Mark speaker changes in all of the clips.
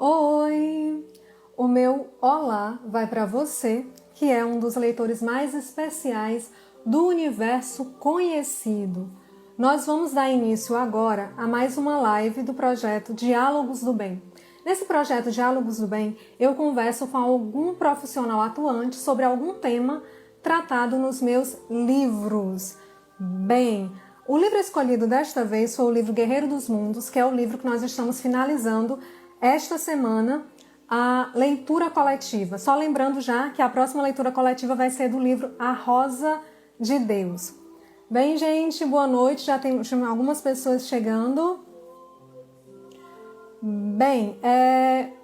Speaker 1: Oi! O meu olá vai para você, que é um dos leitores mais especiais do universo conhecido. Nós vamos dar início agora a mais uma live do projeto Diálogos do Bem. Nesse projeto Diálogos do Bem, eu converso com algum profissional atuante sobre algum tema tratado nos meus livros. Bem, o livro escolhido desta vez foi o livro Guerreiro dos Mundos, que é o livro que nós estamos finalizando esta semana, a leitura coletiva. Só lembrando já que a próxima leitura coletiva vai ser do livro A Rosa de Deus. Bem, gente, boa noite. Já tem algumas pessoas chegando. Bem,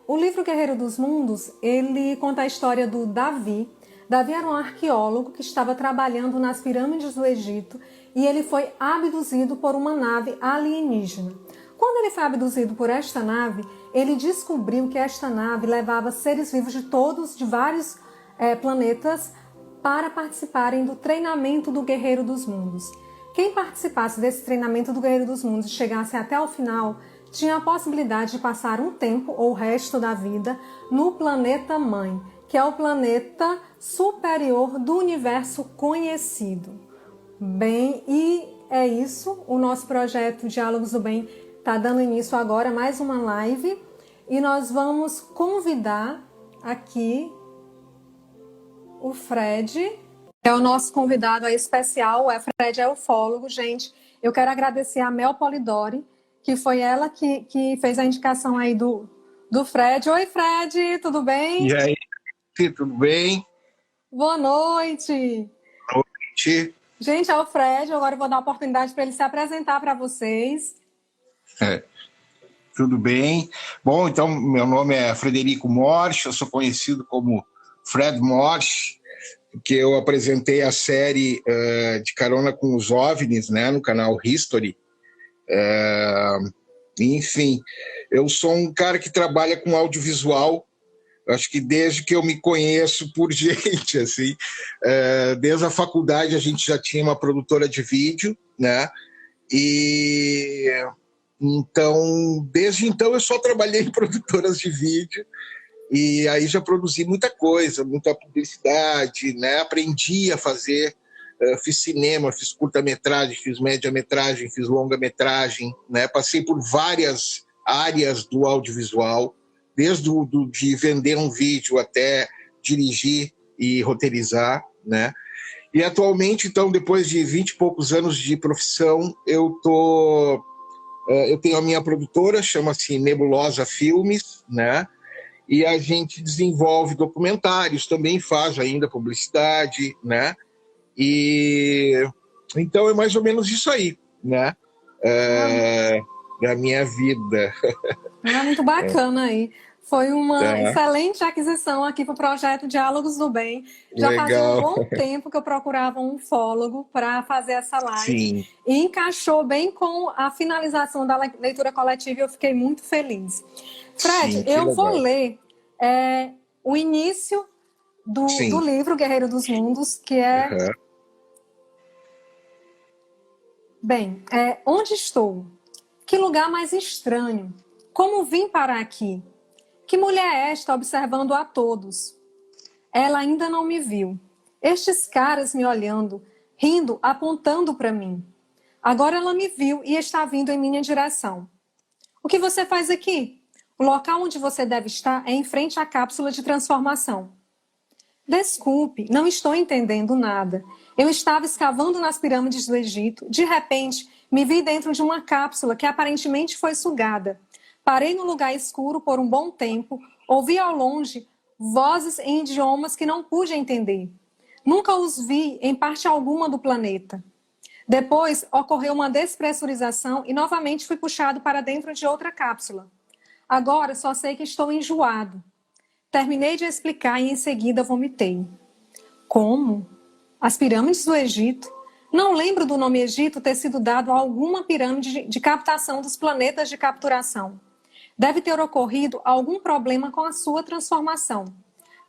Speaker 1: o livro Guerreiro dos Mundos, ele conta a história do Davi. Davi era um arqueólogo que estava trabalhando nas pirâmides do Egito e ele foi abduzido por uma nave alienígena. Quando ele foi abduzido por esta nave, ele descobriu que esta nave levava seres vivos de vários planetas para participarem do treinamento do Guerreiro dos Mundos. Quem participasse desse treinamento do Guerreiro dos Mundos e chegasse até o final, tinha a possibilidade de passar um tempo ou o resto da vida no planeta Mãe, que é o planeta superior do universo conhecido. Bem, e é isso, o nosso projeto Diálogos do Bem está dando início agora a mais uma live e nós vamos convidar aqui o Fred, é o nosso convidado especial. O Fred é ufólogo, gente. Eu quero agradecer a Mel Polidori, que foi ela que fez a indicação aí do Fred. Oi, Fred, tudo bem?
Speaker 2: E aí, tudo bem?
Speaker 1: Boa noite.
Speaker 2: Boa noite.
Speaker 1: Gente, é o Fred. Agora eu vou dar a oportunidade para ele se apresentar para vocês.
Speaker 2: Tudo bem. Bom, então, meu nome é Frederico Morsch, eu sou conhecido como Fred Morsch, porque eu apresentei a série de Carona com os OVNIs, né, no canal History. Enfim, eu sou um cara que trabalha com audiovisual, acho que desde que eu me conheço por gente, assim, desde a faculdade a gente já tinha uma produtora de vídeo, né, e então, desde então eu só trabalhei em produtoras de vídeo e aí já produzi muita coisa, muita publicidade, né, aprendi a fazer, fiz cinema, fiz curta-metragem, fiz média-metragem, fiz longa-metragem, né, passei por várias áreas do audiovisual, desde de vender um vídeo até dirigir e roteirizar, né? E atualmente, então, depois de 20 e poucos anos de profissão, eu tenho a minha produtora, chama-se Nebulosa Filmes, né? E a gente desenvolve documentários, também faz ainda publicidade, né? E então é mais ou menos isso aí, né? Da minha vida.
Speaker 1: Muito bacana aí. Foi uma excelente aquisição aqui para o projeto Diálogos do Bem. Já fazia um bom tempo que eu procurava um ufólogo para fazer essa live.
Speaker 2: Sim.
Speaker 1: E encaixou bem com a finalização da leitura coletiva e eu fiquei muito feliz. Fred,
Speaker 2: Sim,
Speaker 1: eu vou ler o início do livro Guerreiro dos Mundos, que é... Bem, onde estou? Que lugar mais estranho? Como vim parar aqui? Que mulher é esta observando a todos? Ela ainda não me viu. Estes caras me olhando, rindo, apontando para mim. Agora ela me viu e está vindo em minha direção. O que você faz aqui? O local onde você deve estar é em frente à cápsula de transformação. Desculpe, não estou entendendo nada. Eu estava escavando nas pirâmides do Egito. De repente, me vi dentro de uma cápsula que aparentemente foi sugada. Parei no lugar escuro por um bom tempo, ouvi ao longe vozes em idiomas que não pude entender. Nunca os vi em parte alguma do planeta. Depois, ocorreu uma despressurização e novamente fui puxado para dentro de outra cápsula. Agora só sei que estou enjoado. Terminei de explicar e em seguida vomitei. Como? As pirâmides do Egito? Não lembro do nome Egito ter sido dado a alguma pirâmide de captação dos planetas de capturação. Deve ter ocorrido algum problema com a sua transformação.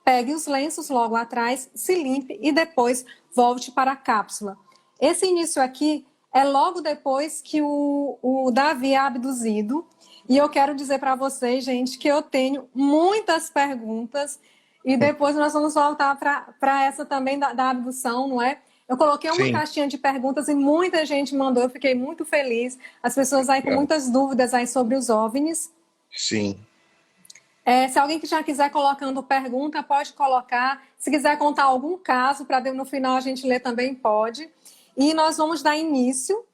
Speaker 1: Pegue os lenços logo atrás, se limpe e depois volte para a cápsula. Esse início aqui é logo depois que o Davi é abduzido E eu quero dizer para vocês, gente, que eu tenho muitas perguntas e depois nós vamos voltar para essa também da abdução, não é? Eu coloquei uma
Speaker 2: Sim,
Speaker 1: caixinha de perguntas e muita gente mandou, eu fiquei muito feliz. As pessoas aí com
Speaker 2: legal.
Speaker 1: muitas dúvidas aí sobre os OVNIs.
Speaker 2: Sim.
Speaker 1: Se alguém que já quiser colocando pergunta, pode colocar. Se quiser contar algum caso, para no final a gente ler também pode. E nós vamos dar início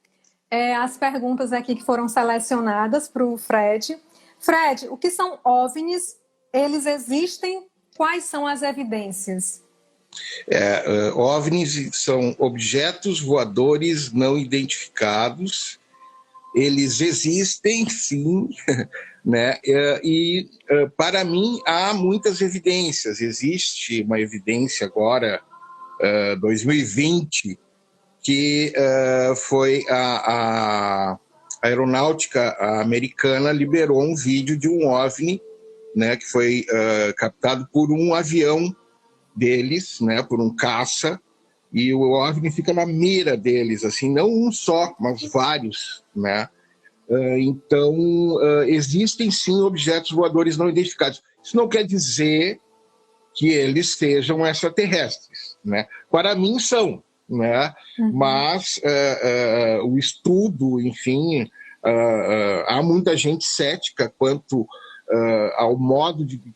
Speaker 1: às perguntas aqui que foram selecionadas para o Fred. Fred, o que são OVNIs? Eles existem? Quais são as evidências?
Speaker 2: OVNIs são objetos voadores não identificados. Eles existem, sim, né? Para mim há muitas evidências. Existe uma evidência agora, 2020, que foi a aeronáutica americana liberou um vídeo de um OVNI, né, que foi captado por um avião deles, né, por um caça, e o OVNI fica na mira deles, assim, não um só, mas vários, né? Então, existem sim objetos voadores não identificados. Isso não quer dizer que eles sejam extraterrestres, né? Para mim são, né? Mas o estudo, enfim, há muita gente cética quanto ao modo de que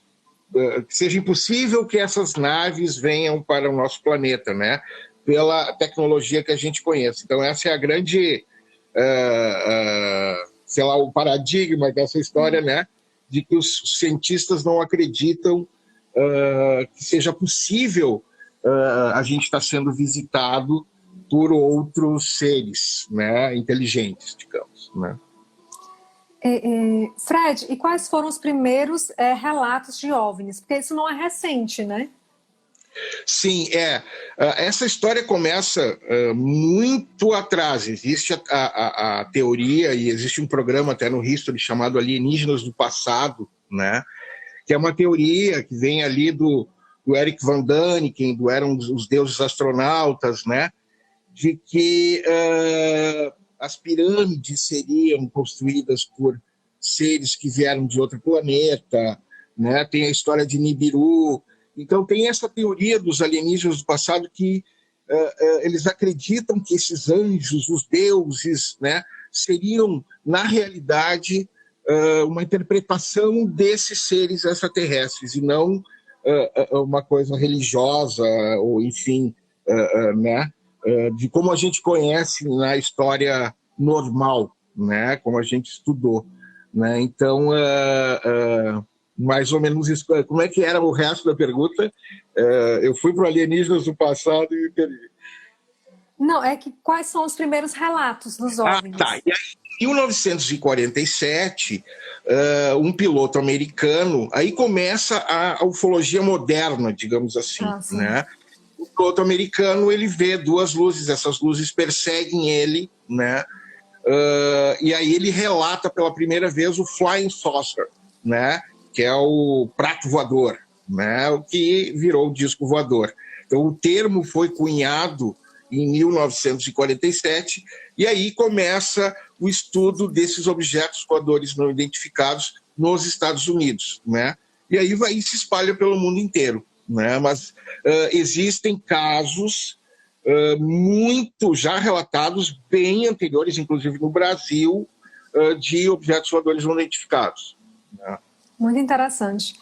Speaker 2: seja impossível que essas naves venham para o nosso planeta, né? Pela tecnologia que a gente conhece. Então, essa é a grande, sei lá, o paradigma dessa história, né? De que os cientistas não acreditam que seja possível a gente estar sendo visitado por outros seres, né? Inteligentes, digamos, né?
Speaker 1: Fred, e quais foram os primeiros relatos de OVNIs? Porque isso não é recente, né?
Speaker 2: Sim, essa história começa muito atrás. Existe a teoria, e existe um programa até no History chamado Alienígenas do Passado, né? Que é uma teoria que vem ali do Eric Van Daniken, do Eram os Deuses Astronautas, né? De que as pirâmides seriam construídas por seres que vieram de outro planeta, né? Tem a história de Nibiru. Então, tem essa teoria dos alienígenas do passado que eles acreditam que esses anjos, os deuses, né, seriam, na realidade, uma interpretação desses seres extraterrestres e não uma coisa religiosa ou, enfim, né, de como a gente conhece na história normal, né, como a gente estudou. Né? Então, mais ou menos isso. Como é que era o resto da pergunta? Eu fui para alienígenas do passado e me perdi.
Speaker 1: Não, é que quais são os primeiros relatos dos OVNIs?
Speaker 2: Tá. E aí, em 1947, um piloto americano, aí começa a ufologia moderna, digamos assim, né? O piloto americano, ele vê duas luzes, essas luzes perseguem ele, né? E aí ele relata pela primeira vez o Flying Saucer, né? Que é o prato voador, né? O que virou o disco voador. Então, o termo foi cunhado em 1947 e aí começa o estudo desses objetos voadores não identificados nos Estados Unidos, né? E aí vai se espalha pelo mundo inteiro, né? Mas existem casos muito já relatados, bem anteriores, inclusive no Brasil, de objetos voadores não identificados. Né?
Speaker 1: Muito interessante.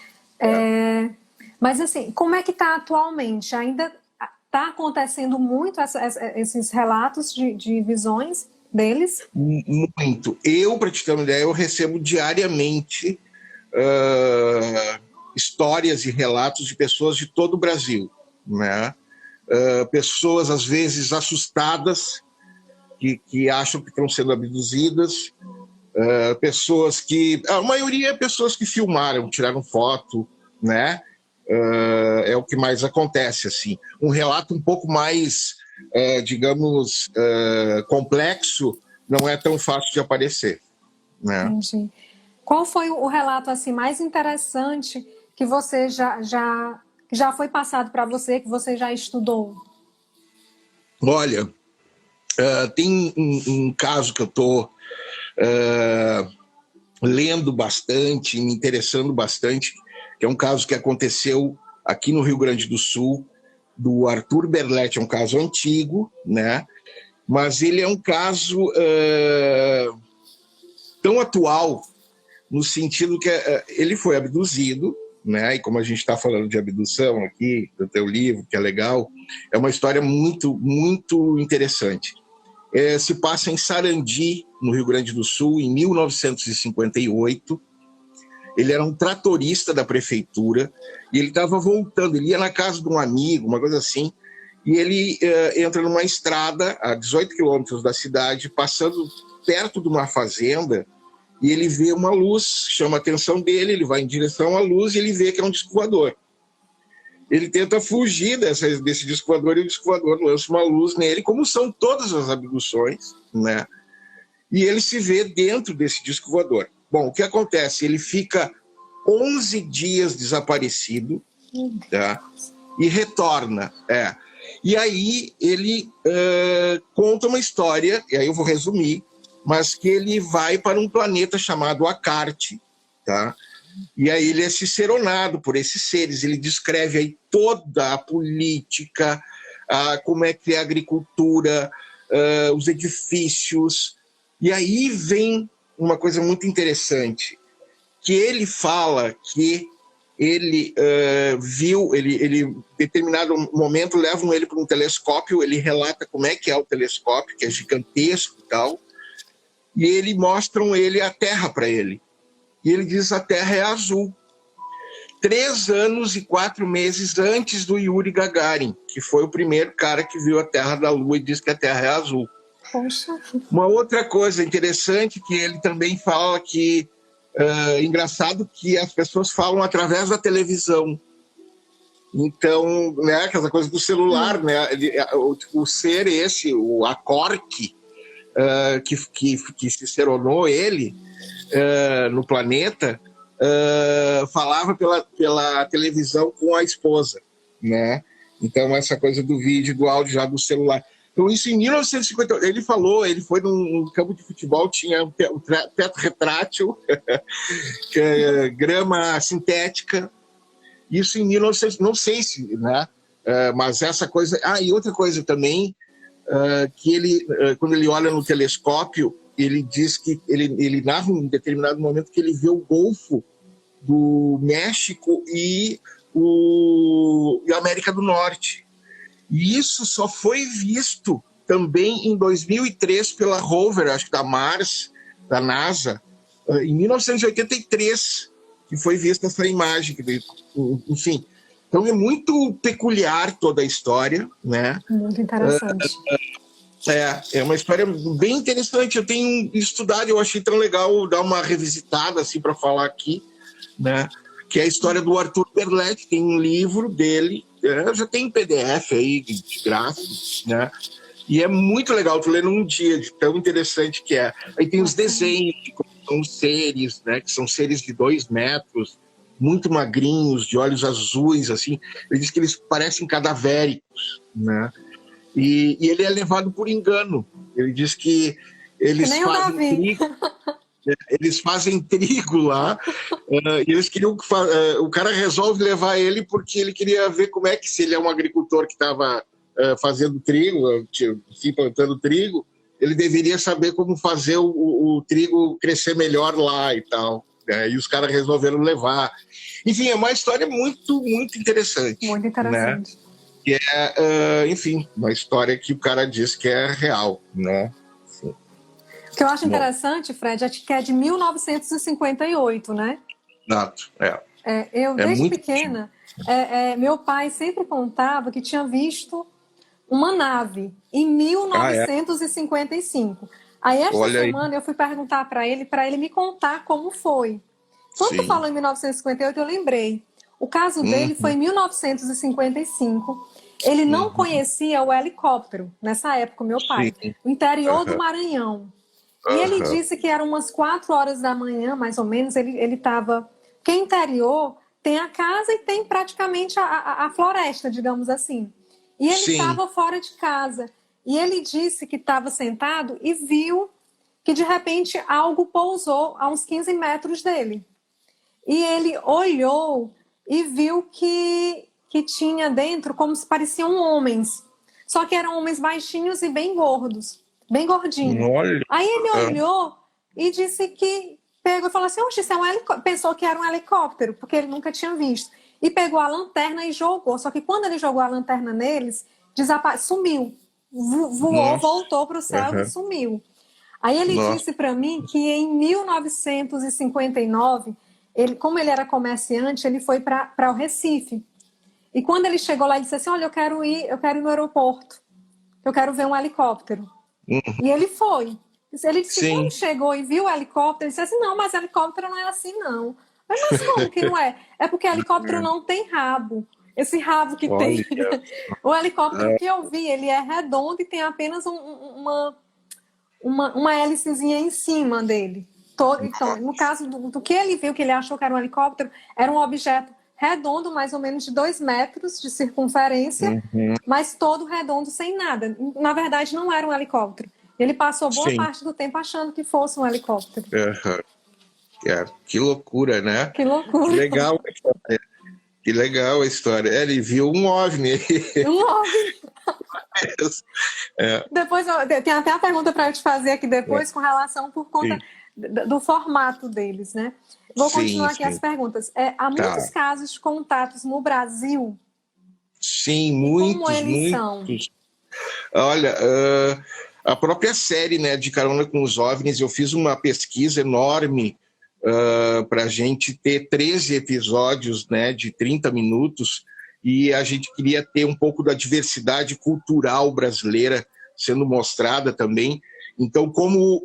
Speaker 1: Mas, assim, como é que está atualmente? Ainda está acontecendo muito esses relatos de visões deles?
Speaker 2: Muito. Para te ter uma ideia, eu recebo diariamente histórias e relatos de pessoas de todo o Brasil, né? Pessoas, às vezes, assustadas, que acham que estão sendo abduzidas, pessoas que... A maioria é pessoas que filmaram, tiraram foto, né? É o que mais acontece, assim. Um relato um pouco mais, digamos, complexo, não é tão fácil de aparecer. Né?
Speaker 1: Entendi. Qual foi o relato assim, mais interessante que você já foi passado para você, que você já estudou?
Speaker 2: Olha, tem um caso que eu estou lendo bastante, me interessando bastante, que é um caso que aconteceu aqui no Rio Grande do Sul, do Arthur Berletti. É um caso antigo, né? Mas ele é um caso tão atual, no sentido que ele foi abduzido, né? E como a gente está falando de abdução aqui, do teu livro, que é legal, é uma história muito, muito interessante. Se passa em Sarandi, no Rio Grande do Sul, em 1958. Ele era um tratorista da prefeitura e ele estava voltando, ele ia na casa de um amigo, uma coisa assim, e ele entra numa estrada a 18 quilômetros da cidade, passando perto de uma fazenda, e ele vê uma luz, chama a atenção dele, ele vai em direção à luz e ele vê que é um disco voador. Ele tenta fugir desse disco voador e o disco voador lança uma luz nele, como são todas as abduções, né? E ele se vê dentro desse disco voador. Bom, o que acontece? Ele fica 11 dias desaparecido, tá? E retorna. E aí ele conta uma história, e aí eu vou resumir, mas que ele vai para um planeta chamado Acarte, tá? E aí ele é ciceronado por esses seres, ele descreve aí toda a política, como é que é a agricultura, os edifícios. E aí vem uma coisa muito interessante, que ele fala que ele viu, em determinado momento levam ele para um telescópio, ele relata como é que é o telescópio, que é gigantesco e tal, e ele mostram ele a Terra para ele. E ele diz que a Terra é azul. 3 anos e 4 meses antes do Yuri Gagarin, que foi o primeiro cara que viu a Terra da Lua e disse que a Terra é azul.
Speaker 1: Poxa.
Speaker 2: Uma outra coisa interessante que ele também fala que engraçado que as pessoas falam através da televisão. Então, né, aquela coisa do celular, né, o ser esse, a Cork, que ciceronou ele no planeta, falava pela televisão com a esposa, né? Então, essa coisa do vídeo, do áudio já do celular. Então, isso em 1950, ele falou, ele foi num campo de futebol, tinha um teto retrátil, grama sintética, isso em 1900, não sei se, né? Mas essa coisa... e outra coisa também, que ele, quando ele olha no telescópio, ele diz que, ele narra em um determinado momento que ele vê o Golfo do México e a América do Norte. E isso só foi visto também em 2003 pela rover, acho que da Mars, da NASA, em 1983, que foi vista essa imagem. Enfim, então é muito peculiar toda a história, né?
Speaker 1: Muito interessante.
Speaker 2: É uma história bem interessante. Eu tenho estudado, eu achei tão legal dar uma revisitada assim para falar aqui, né? Que é a história do Arthur Berletti. Tem um livro dele, já tem em PDF aí de graça, né? E é muito legal, tu lê num dia, de tão interessante que é. Aí tem os desenhos de como são os seres, né? Que são seres de 2 metros, muito magrinhos, de olhos azuis, assim. Ele diz que eles parecem cadavéricos, né? E ele é levado por engano. Ele diz que eles fazem trigo lá, e eles queriam o cara resolve levar ele porque ele queria ver como é que, se ele é um agricultor que estava fazendo trigo, se plantando trigo, ele deveria saber como fazer o trigo crescer melhor lá e tal. E os caras resolveram levar. Enfim, é uma história muito, muito interessante.
Speaker 1: Muito interessante.
Speaker 2: Né? Que enfim, uma história que o cara diz que é real, né? Sim.
Speaker 1: O que eu acho interessante, Fred, é que é de 1958, né?
Speaker 2: Exato,
Speaker 1: eu, desde pequena, meu pai sempre contava que tinha visto uma nave em 1955. Aí, esta semana, eu fui perguntar para ele me contar como foi. Quando tu falou em 1958, eu lembrei. O caso dele foi em 1955. Ele não conhecia o helicóptero, nessa época, meu pai. O interior do Maranhão. E ele disse que eram umas 4 horas da manhã, mais ou menos, ele estava... Porque interior tem a casa e tem praticamente a floresta, digamos assim. E ele estava fora de casa. E ele disse que estava sentado e viu que de repente algo pousou a uns 15 metros dele. E ele olhou e viu que tinha dentro como se pareciam homens. Só que eram homens baixinhos e bem gordos, bem gordinhos.
Speaker 2: Olha.
Speaker 1: Aí ele olhou e disse que pegou e falou assim: oxe, isso é um helicóptero. Pensou que era um helicóptero, porque ele nunca tinha visto. E pegou a lanterna e jogou. Só que quando ele jogou a lanterna neles, sumiu. Voou, voltou para o céu e sumiu. Aí ele disse para mim que em 1959, como ele era comerciante, ele foi para o Recife. E quando ele chegou lá, ele disse assim: olha, eu quero ir no aeroporto. Eu quero ver um helicóptero. E ele foi. Ele disse que quando chegou e viu o helicóptero, ele disse assim: não, mas helicóptero não é assim, não. Mas como que não é? É porque helicóptero não tem rabo. Esse rabo que tem. O helicóptero que eu vi, ele é redondo e tem apenas uma hélicezinha em cima dele. Então, no caso do que ele viu, que ele achou que era um helicóptero, era um objeto redondo, mais ou menos de 2 metros de circunferência, mas todo redondo, sem nada. Na verdade, não era um helicóptero. Ele passou boa parte do tempo achando que fosse um helicóptero.
Speaker 2: Que loucura, né?
Speaker 1: Que loucura.
Speaker 2: Que legal a história. Ele viu um OVNI.
Speaker 1: Um OVNI. Depois, tem até a pergunta para eu te fazer aqui depois, com relação por conta do formato deles, né? Vou continuar aqui as perguntas. Há muitos casos de contatos no Brasil?
Speaker 2: Sim, muitos.
Speaker 1: Como eles são?
Speaker 2: Olha, a própria série, né, de Carona com os OVNIs, eu fiz uma pesquisa enorme para a gente ter 13 episódios, né, de 30 minutos, e a gente queria ter um pouco da diversidade cultural brasileira sendo mostrada também. Então, como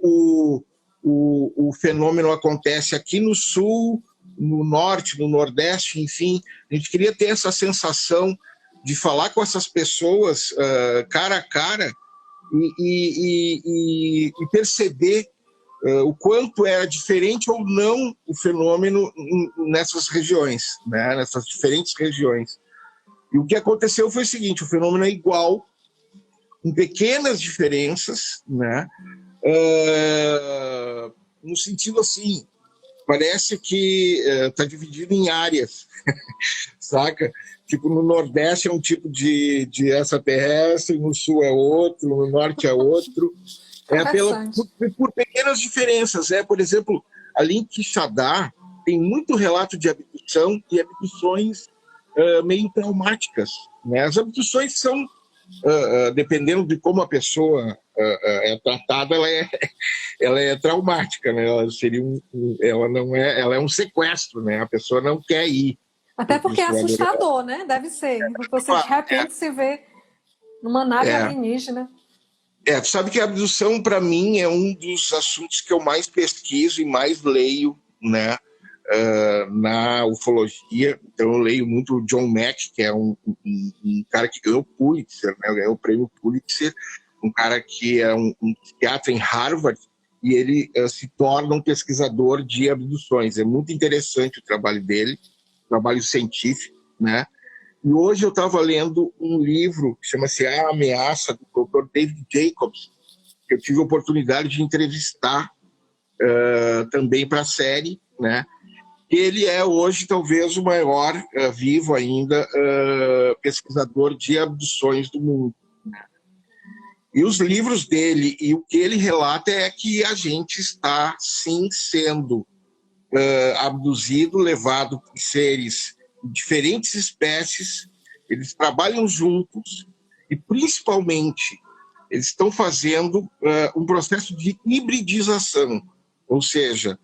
Speaker 2: o fenômeno acontece aqui no Sul, no Norte, no Nordeste, enfim, a gente queria ter essa sensação de falar com essas pessoas cara a cara e perceber o quanto era diferente ou não o fenômeno nessas regiões, né? Nessas diferentes regiões. E o que aconteceu foi o seguinte: o fenômeno é igual, com pequenas diferenças, né? No sentido assim, parece que está dividido em áreas, saca? Tipo, no Nordeste é um tipo de extraterrestre, no Sul é outro, no Norte é outro. Por pequenas diferenças. Por exemplo, ali em Quixadá tem muito relato de abdução e abduções meio traumáticas, né? As abduções são, dependendo de como a pessoa é tratada, ela é traumática, né? Ela é um sequestro, né? A pessoa não quer ir.
Speaker 1: Até porque é assustador, né? Deve ser. Você de repente se vê numa nave alienígena.
Speaker 2: Tu sabe que a abdução, para mim, é um dos assuntos que eu mais pesquiso e mais leio, né, na ufologia. Então, eu leio muito o John Mack, que é um cara que ganhou o Pulitzer, né, ganhou o prêmio Pulitzer, um cara que é um psiquiatra em Harvard, e ele se torna um pesquisador de abduções. É muito interessante o trabalho dele, trabalho científico, né? E hoje eu estava lendo um livro que chama-se A Ameaça, do Dr. David Jacobs, que eu tive a oportunidade de entrevistar também para a série, né? Ele é hoje talvez o maior vivo ainda pesquisador de abduções do mundo. E os livros dele e o que ele relata é que a gente está sim sendo abduzido, levado por seres de diferentes espécies. Eles trabalham juntos e, principalmente, eles estão fazendo um processo de hibridização, ou seja,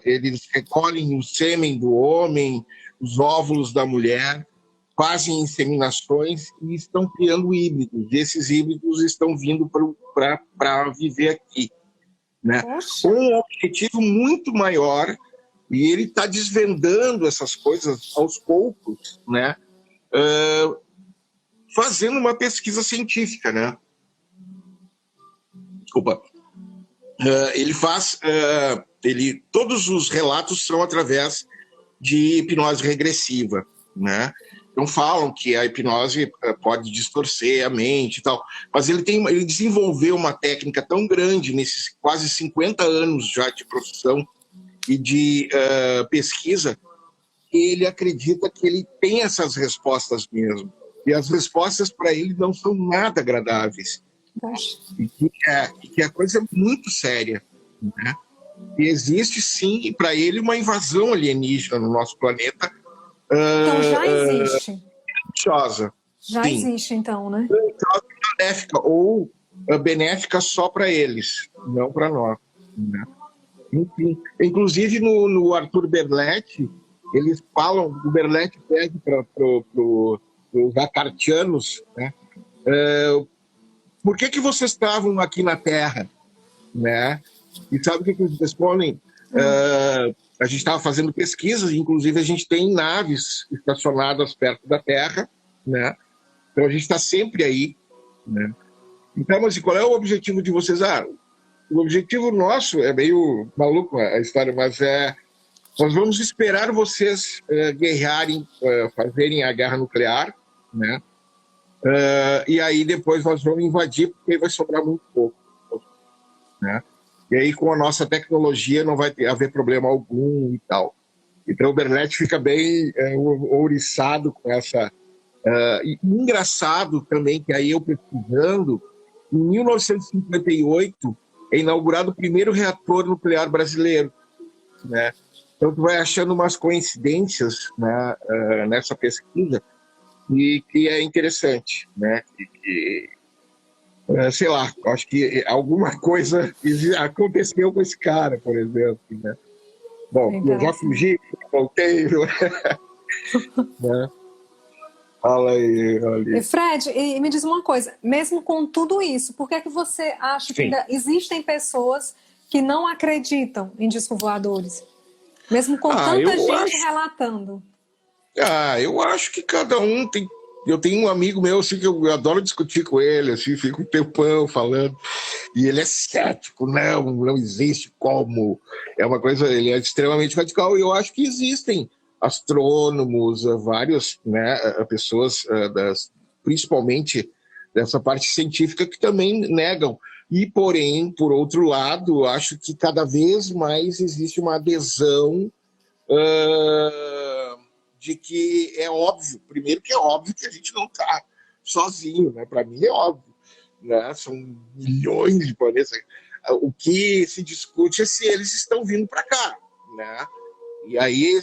Speaker 2: eles recolhem o sêmen do homem, os óvulos da mulher, fazem inseminações e estão criando híbridos. E esses híbridos estão vindo para viver aqui, né? Com um objetivo muito maior, e ele está desvendando essas coisas aos poucos, né? Fazendo uma pesquisa científica, né? Desculpa. Ele faz... todos os relatos são através de hipnose regressiva, né? Então falam que a hipnose pode distorcer a mente e tal, mas ele desenvolveu uma técnica tão grande nesses quase 50 anos já de profissão e de pesquisa, que ele acredita que ele tem essas respostas mesmo. E as respostas para ele não são nada agradáveis. E que a coisa é muito séria, né? E existe, sim, para ele, uma invasão alienígena no nosso planeta.
Speaker 1: Então já existe.
Speaker 2: Já
Speaker 1: sim. Existe, então, né?
Speaker 2: Benéfica, ou benéfica só para eles, não para nós. Né? Enfim, inclusive no Arthur Berletti, eles falam, o Berletti pede para os acartianos, né? Por que vocês estavam aqui na Terra? Né? E sabe o que eles respondem? A gente estava fazendo pesquisas, inclusive a gente tem naves estacionadas perto da Terra, né? Então a gente está sempre aí, né? Então, mas qual é o objetivo de vocês? O objetivo nosso é meio maluco a história, mas nós vamos esperar vocês guerrearem, fazerem a guerra nuclear, né? E aí depois nós vamos invadir, porque aí vai sobrar muito pouco, né? E aí com a nossa tecnologia não vai haver problema algum e tal. Então o Berletti fica bem ouriçado com essa... E engraçado também que aí eu pesquisando, em 1958 é inaugurado o primeiro reator nuclear brasileiro, né? Então tu vai achando umas coincidências, né, nessa pesquisa, e que é interessante, né? Sei lá, acho que alguma coisa aconteceu com esse cara, por exemplo, né? Bom, eu já fugi, voltei, né? Fala aí, olha.
Speaker 1: E Fred, e me diz uma coisa, mesmo com tudo isso, por que você acha que ainda existem pessoas que não acreditam em discos voadores? Mesmo com tanta gente relatando.
Speaker 2: Eu acho que cada um tem... Eu tenho um amigo meu assim, que eu adoro discutir com ele, assim, fico um tempão falando, e ele é cético, não existe como. É uma coisa, ele é extremamente radical, e eu acho que existem astrônomos, várias, né, pessoas, principalmente dessa parte científica, que também negam. E, porém, por outro lado, acho que cada vez mais existe uma adesão de que é óbvio, primeiro que é óbvio que a gente não está sozinho, né? Para mim é óbvio, né? São milhões de planetas. O que se discute é se eles estão vindo para cá, né? E aí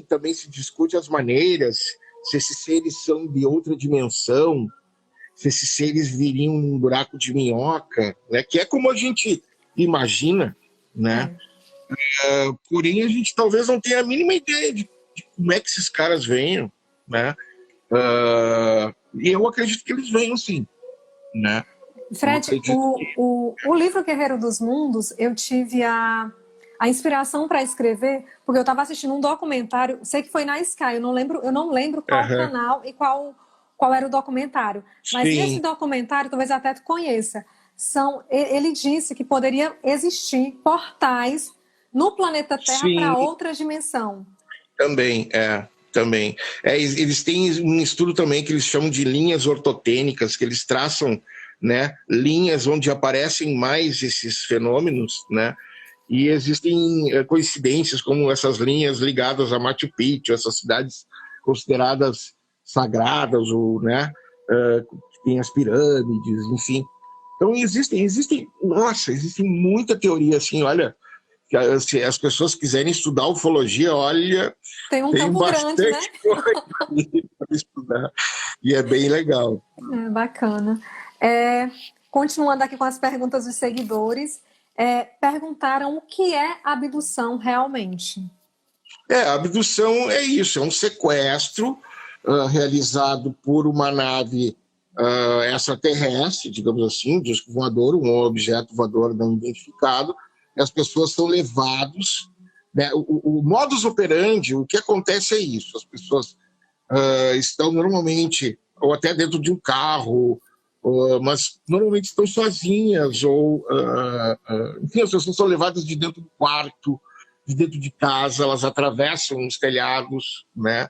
Speaker 2: também se discute as maneiras, se esses seres são de outra dimensão, se esses seres viriam num buraco de minhoca, né? Que é como a gente imagina, né? Porém, a gente talvez não tenha a mínima ideia de como é que esses caras venham, né? E eu acredito que eles venham, sim, né?
Speaker 1: Fred, o livro Guerreiro dos Mundos, eu tive a inspiração para escrever, porque eu estava assistindo um documentário, sei que foi na Sky, eu não lembro qual canal e qual era o documentário, mas esse documentário, talvez até tu conheça, ele disse que poderia existir portais no planeta Terra para outra dimensão.
Speaker 2: Também. Eles têm um estudo também que eles chamam de linhas ortotênicas, que eles traçam, né, linhas onde aparecem mais esses fenômenos, né? E existem coincidências como essas linhas ligadas a Machu Picchu, essas cidades consideradas sagradas, ou, né, tem as pirâmides, enfim. Então existem muita teoria, assim, olha, se as pessoas quiserem estudar ufologia, olha,
Speaker 1: tem campo
Speaker 2: bastante
Speaker 1: grande, né?
Speaker 2: coisa para estudar, e é bem legal.
Speaker 1: Bacana. Continuando aqui com as perguntas dos seguidores, perguntaram o que é abdução realmente.
Speaker 2: A abdução é isso, é um sequestro realizado por uma nave extraterrestre, digamos assim, disco voador, um objeto voador não identificado. As pessoas são levados, né? O modus operandi, o que acontece é isso, as pessoas estão normalmente, ou até dentro de um carro, mas normalmente estão sozinhas, ou enfim, as pessoas são levadas de dentro do quarto, de dentro de casa, elas atravessam os telhados, né?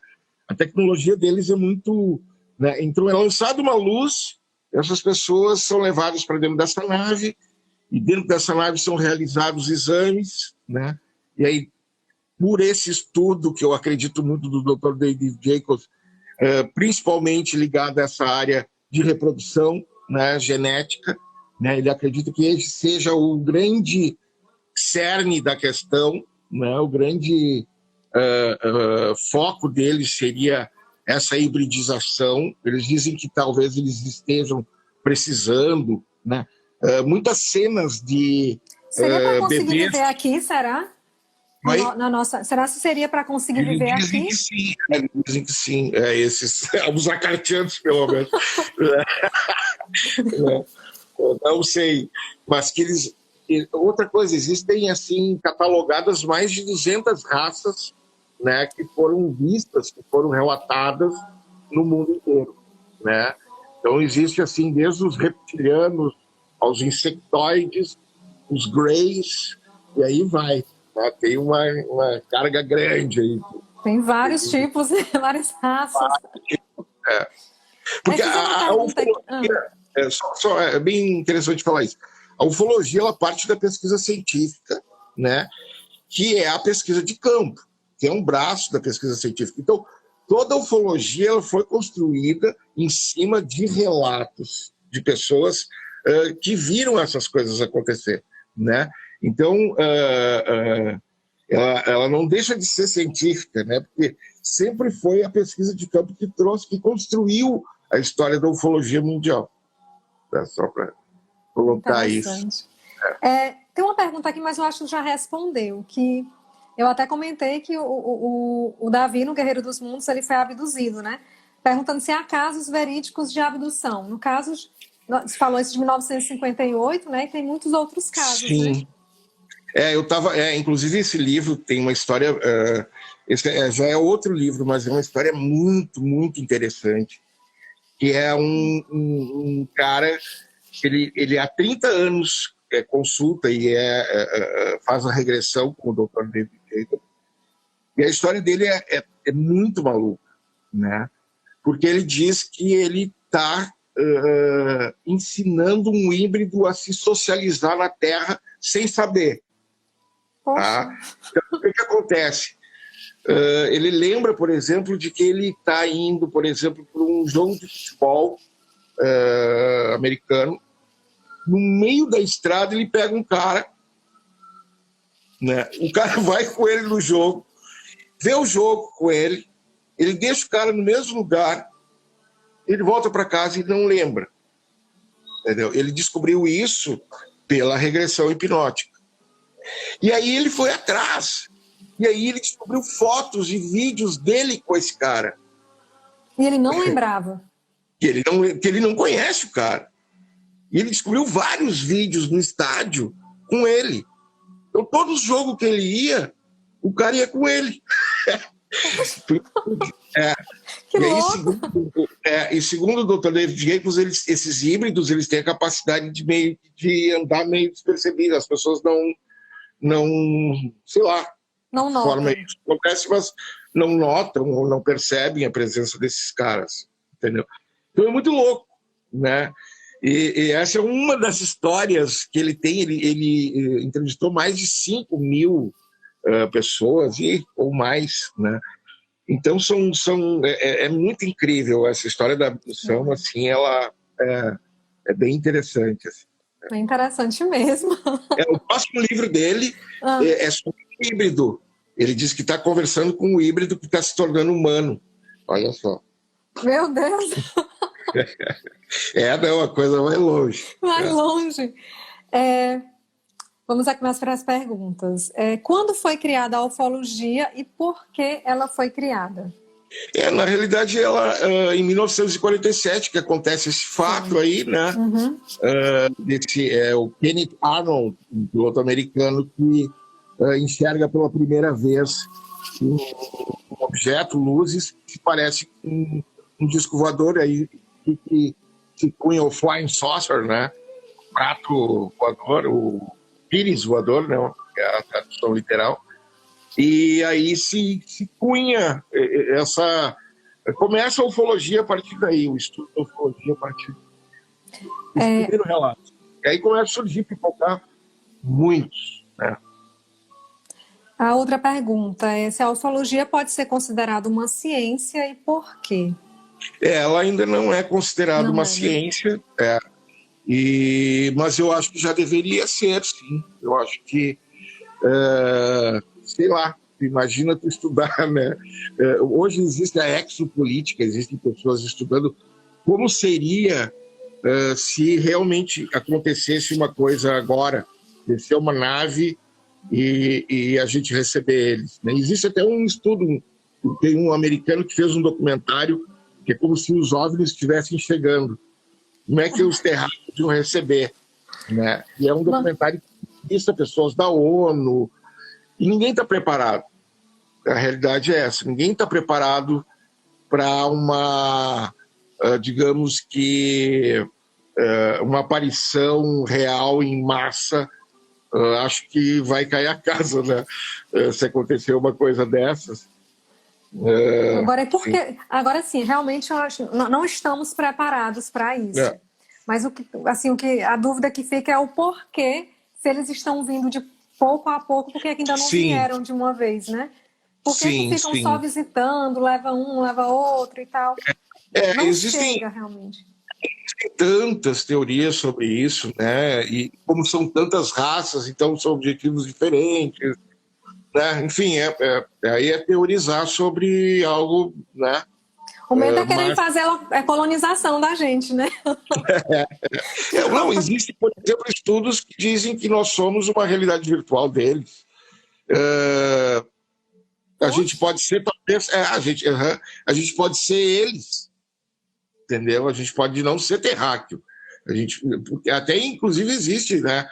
Speaker 2: A tecnologia deles é muito... Né? Então é lançada uma luz, essas pessoas são levadas para dentro dessa nave, e dentro dessa nave são realizados exames, né? E aí, por esse estudo, que eu acredito muito do Dr. David Jacobs, principalmente ligado a essa área de reprodução, né, genética, né? Ele acredita que esse seja o grande cerne da questão, né? O grande foco deles seria essa hibridização. Eles dizem que talvez eles estejam precisando, né? Muitas cenas de
Speaker 1: Seria para conseguir
Speaker 2: bebês...
Speaker 1: viver aqui, será? Na nossa... Será que seria para conseguir
Speaker 2: Eles
Speaker 1: viver
Speaker 2: dizem
Speaker 1: aqui?
Speaker 2: que sim, eles dizem que sim, esses, os acartianos, pelo menos. Não sei, mas que eles... Outra coisa, existem, assim, catalogadas mais de 200 raças, né, que foram vistas, que foram relatadas no mundo inteiro, né? Então, existe, assim, desde os reptilianos aos insectoides, os greys, e aí vai. Né? Tem uma carga grande aí.
Speaker 1: Tem vários tipos, várias raças.
Speaker 2: Porque
Speaker 1: Fizeram uma
Speaker 2: a
Speaker 1: pergunta aqui.
Speaker 2: ufologia, é bem interessante falar isso, a ufologia ela parte da pesquisa científica, né, que é a pesquisa de campo, que é um braço da pesquisa científica. Então, toda a ufologia ela foi construída em cima de relatos de pessoas que viram essas coisas acontecer, né? Então, ela não deixa de ser científica, né? Porque sempre foi a pesquisa de campo que trouxe, que construiu a história da ufologia mundial. Tá? Só para colocar isso.
Speaker 1: Tem uma pergunta aqui, mas eu acho que já respondeu, que eu até comentei que o Davi, no Guerreiro dos Mundos, ele foi abduzido, né? Perguntando se há casos verídicos de abdução. No caso, você falou isso de 1958, né? E tem muitos outros casos,
Speaker 2: sim. Né? Eu estava... inclusive, esse livro tem uma história... esse já é outro livro, mas é uma história muito, muito interessante. Que é um cara... Ele há 30 anos consulta e faz a regressão com o Dr. David Jacobs. E a história dele é muito maluca, né? Porque ele diz que ele está ensinando um híbrido a se socializar na Terra sem saber. Tá? Então, o que acontece? Ele lembra, por exemplo, de que ele está indo, por exemplo, para um jogo de futebol americano. No meio da estrada, ele pega um cara, né? O cara vai com ele no jogo, vê o jogo com ele, ele deixa o cara no mesmo lugar, ele volta para casa e não lembra. Entendeu? Ele descobriu isso pela regressão hipnótica. E aí ele foi atrás. E aí ele descobriu fotos e vídeos dele com esse cara.
Speaker 1: E ele não lembrava.
Speaker 2: Que ele não conhece o cara. E ele descobriu vários vídeos no estádio com ele. Então, todo jogo que ele ia, o cara ia com ele.
Speaker 1: Que louco!
Speaker 2: E segundo o Dr. David Jacobs, esses híbridos eles têm a capacidade de andar meio despercebido. As pessoas não sei lá,
Speaker 1: não notam.
Speaker 2: Forma isso acontece, mas não notam ou não percebem a presença desses caras. Entendeu? Então é muito louco, né? E essa é uma das histórias que ele tem. Ele entrevistou mais de 5.000 pessoas ou mais, né? Então é muito incrível essa história da abdução. Assim, ela é bem interessante. Assim.
Speaker 1: É interessante mesmo.
Speaker 2: O próximo livro dele é sobre o híbrido. Ele diz que está conversando com o híbrido que está se tornando humano. Olha só.
Speaker 1: Meu Deus!
Speaker 2: Não, a coisa vai longe.
Speaker 1: Vai longe. Vamos aqui mais para as perguntas. Quando foi criada a ufologia e por que ela foi criada?
Speaker 2: Na realidade, em 1947 que acontece esse fato aí, né?
Speaker 1: Uhum.
Speaker 2: O Kenneth Arnold, um piloto americano que enxerga pela primeira vez um objeto, luzes, que parece um disco voador aí, que cunha o Flying Saucer, né? O prato voador, o pires voador, né? Que é a tradução literal. E aí se cunha essa Começa a ufologia a partir daí, o estudo da ufologia a partir desse primeiro relato. E aí começa a surgir, pipocar muitos, né?
Speaker 1: A outra pergunta é se a ufologia pode ser considerada uma ciência e por quê?
Speaker 2: Ela ainda não é considerada uma ciência, mas eu acho que já deveria ser, sim. Eu acho que, sei lá, imagina tu estudar, né? Hoje existe a exopolítica, existem pessoas estudando como seria se realmente acontecesse uma coisa agora, descer uma nave e a gente receber eles, né? Existe até um estudo, tem um americano que fez um documentário que é como se os OVNIs estivessem chegando. Como é que os terráqueos iam receber, né? E é um documentário que entrevista pessoas da ONU e ninguém está preparado. A realidade é essa, ninguém está preparado para uma, digamos que, uma aparição real em massa. Acho que vai cair a casa, né? Se acontecer uma coisa dessas.
Speaker 1: Agora, agora sim, realmente eu acho, não estamos preparados para isso. Mas a dúvida que fica é o porquê, se eles estão vindo de pouco a pouco, por que ainda não vieram de uma vez, né? Por que ficam só visitando, leva um, leva outro e tal? Não chega realmente.
Speaker 2: Tem tantas teorias sobre isso, né? E como são tantas raças, então são objetivos diferentes, né? Enfim, aí é teorizar sobre algo, né?
Speaker 1: O medo é querer fazer a colonização da gente, né?
Speaker 2: Não, existem, por exemplo, estudos que dizem que nós somos uma realidade virtual deles. A gente pode ser, talvez, a gente pode ser eles, entendeu? A gente pode não ser terráqueo. Até inclusive existe, né?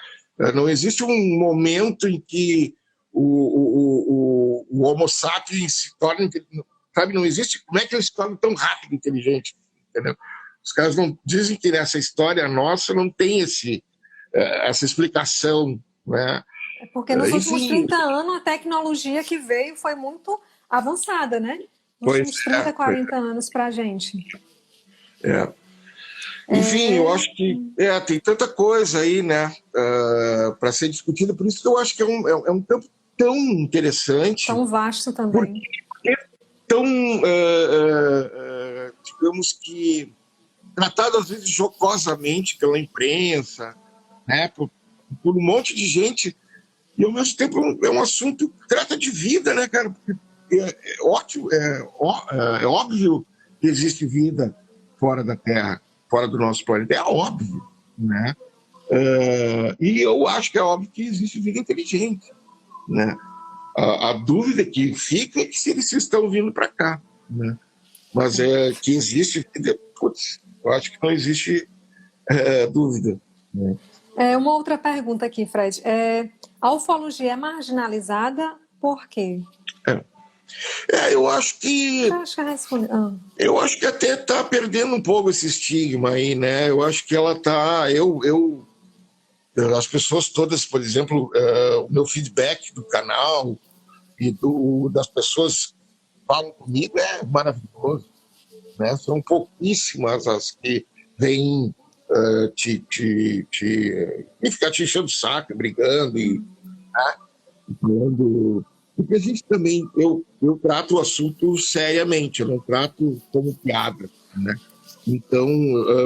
Speaker 2: Não existe um momento em que o Homo sapiens se torna, sabe? Não existe. Como é que eles se tornam tão rápido inteligente, entendeu? Os caras não dizem que nessa história nossa não tem essa explicação, né?
Speaker 1: Porque nos últimos 30 anos a tecnologia que veio foi muito avançada, né? Nos últimos 30, 40 anos para a gente.
Speaker 2: Enfim, eu acho que tem tanta coisa aí, né, para ser discutida. Por isso que eu acho que é um campo tão interessante.
Speaker 1: Tão vasto também.
Speaker 2: Tão, digamos que, tratado às vezes jocosamente pela imprensa, né, por um monte de gente. E, ao mesmo tempo, é um assunto que trata de vida, né, cara? É óbvio que existe vida fora da Terra, fora do nosso planeta. É óbvio, né? E eu acho que é óbvio que existe vida inteligente, né? A dúvida que fica é que se eles estão vindo para cá, né? Mas que existe vida, putz, eu acho que não existe dúvida, né?
Speaker 1: Uma outra pergunta aqui, Fred. A ufologia é marginalizada por quê?
Speaker 2: Eu acho que... Eu acho que até está perdendo um pouco esse estigma aí, né? Eu acho que ela está... As pessoas todas, por exemplo, o meu feedback do canal e das pessoas que falam comigo é maravilhoso, né? São pouquíssimas as que vêm ficar te enchendo o saco, brigando e falando... Porque a gente também, eu trato o assunto seriamente, eu não trato como piada, né? Então,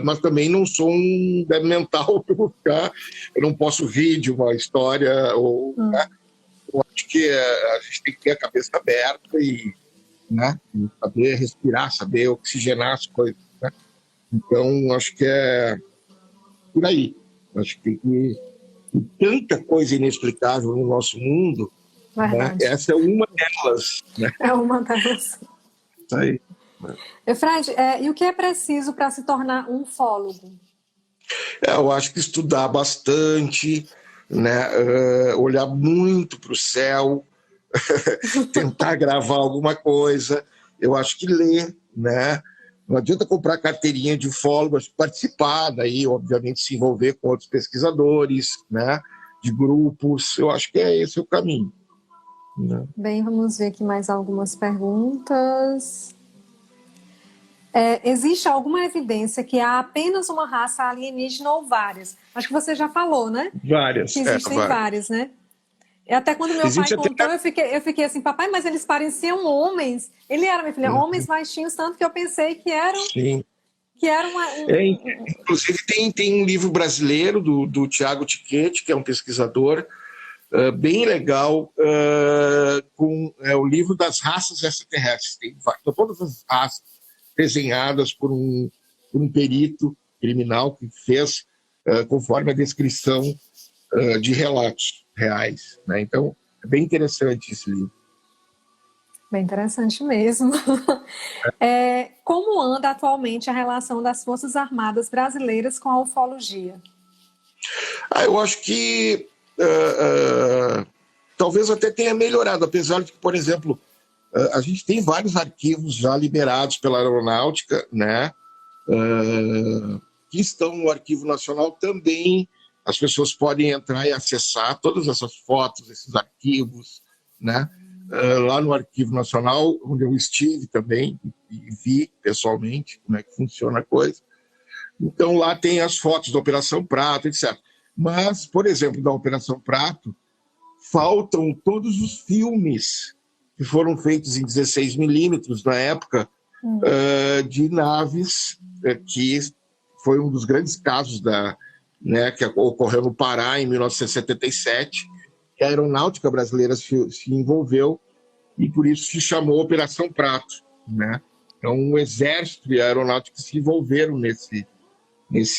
Speaker 2: mas também não sou um débil mental para ficar, eu não posso rir de uma história, né? Eu acho que a gente tem que ter a cabeça aberta e, né, saber respirar, saber oxigenar as coisas, né? Então, acho que é por aí. Acho que tem tanta coisa inexplicável no nosso mundo. Né? Essa é uma delas. Né?
Speaker 1: É uma delas.
Speaker 2: Isso aí.
Speaker 1: Fred, e o que é preciso para se tornar um ufólogo?
Speaker 2: Eu acho que estudar bastante, né? Olhar muito para o céu, tentar gravar alguma coisa. Eu acho que ler, né? Não adianta comprar carteirinha de ufólogo, participar daí, obviamente, se envolver com outros pesquisadores, né? De grupos. Eu acho que esse é o caminho.
Speaker 1: Bem, vamos ver aqui mais algumas perguntas. Existe alguma evidência que há apenas uma raça alienígena ou várias? Acho que você já falou, né?
Speaker 2: Várias,
Speaker 1: Que existem
Speaker 2: várias.
Speaker 1: várias, né? E até quando meu pai
Speaker 2: Existe até.
Speaker 1: contou, eu fiquei assim, papai, mas eles pareciam homens. Ele era, minha filha, homens baixinhos, tanto que eu pensei
Speaker 2: Sim.
Speaker 1: que era
Speaker 2: Inclusive, tem um livro brasileiro do Tiago Tiquete, que é um pesquisador bem legal, com o livro das raças extraterrestres. Tem todas as raças desenhadas por um perito criminal que fez conforme a descrição de relatos reais. Né? Então, é bem interessante esse livro.
Speaker 1: bem interessante mesmo. Como anda atualmente a relação das Forças Armadas brasileiras com a ufologia?
Speaker 2: Eu acho que talvez até tenha melhorado, apesar de que, por exemplo, a gente tem vários arquivos já liberados pela Aeronáutica, né? Que estão no Arquivo Nacional também. As pessoas podem entrar e acessar todas essas fotos, esses arquivos, né? Lá no Arquivo Nacional, onde eu estive também e vi pessoalmente como é que funciona a coisa. Então, lá tem as fotos da Operação Prato, etc. Mas, por exemplo, da Operação Prato, faltam todos os filmes que foram feitos em 16 milímetros na época, de naves, que foi um dos grandes casos que ocorreu no Pará em 1977, que a aeronáutica brasileira se envolveu e por isso se chamou Operação Prato. Né? Então, o Exército e a aeronáutica se envolveram nesse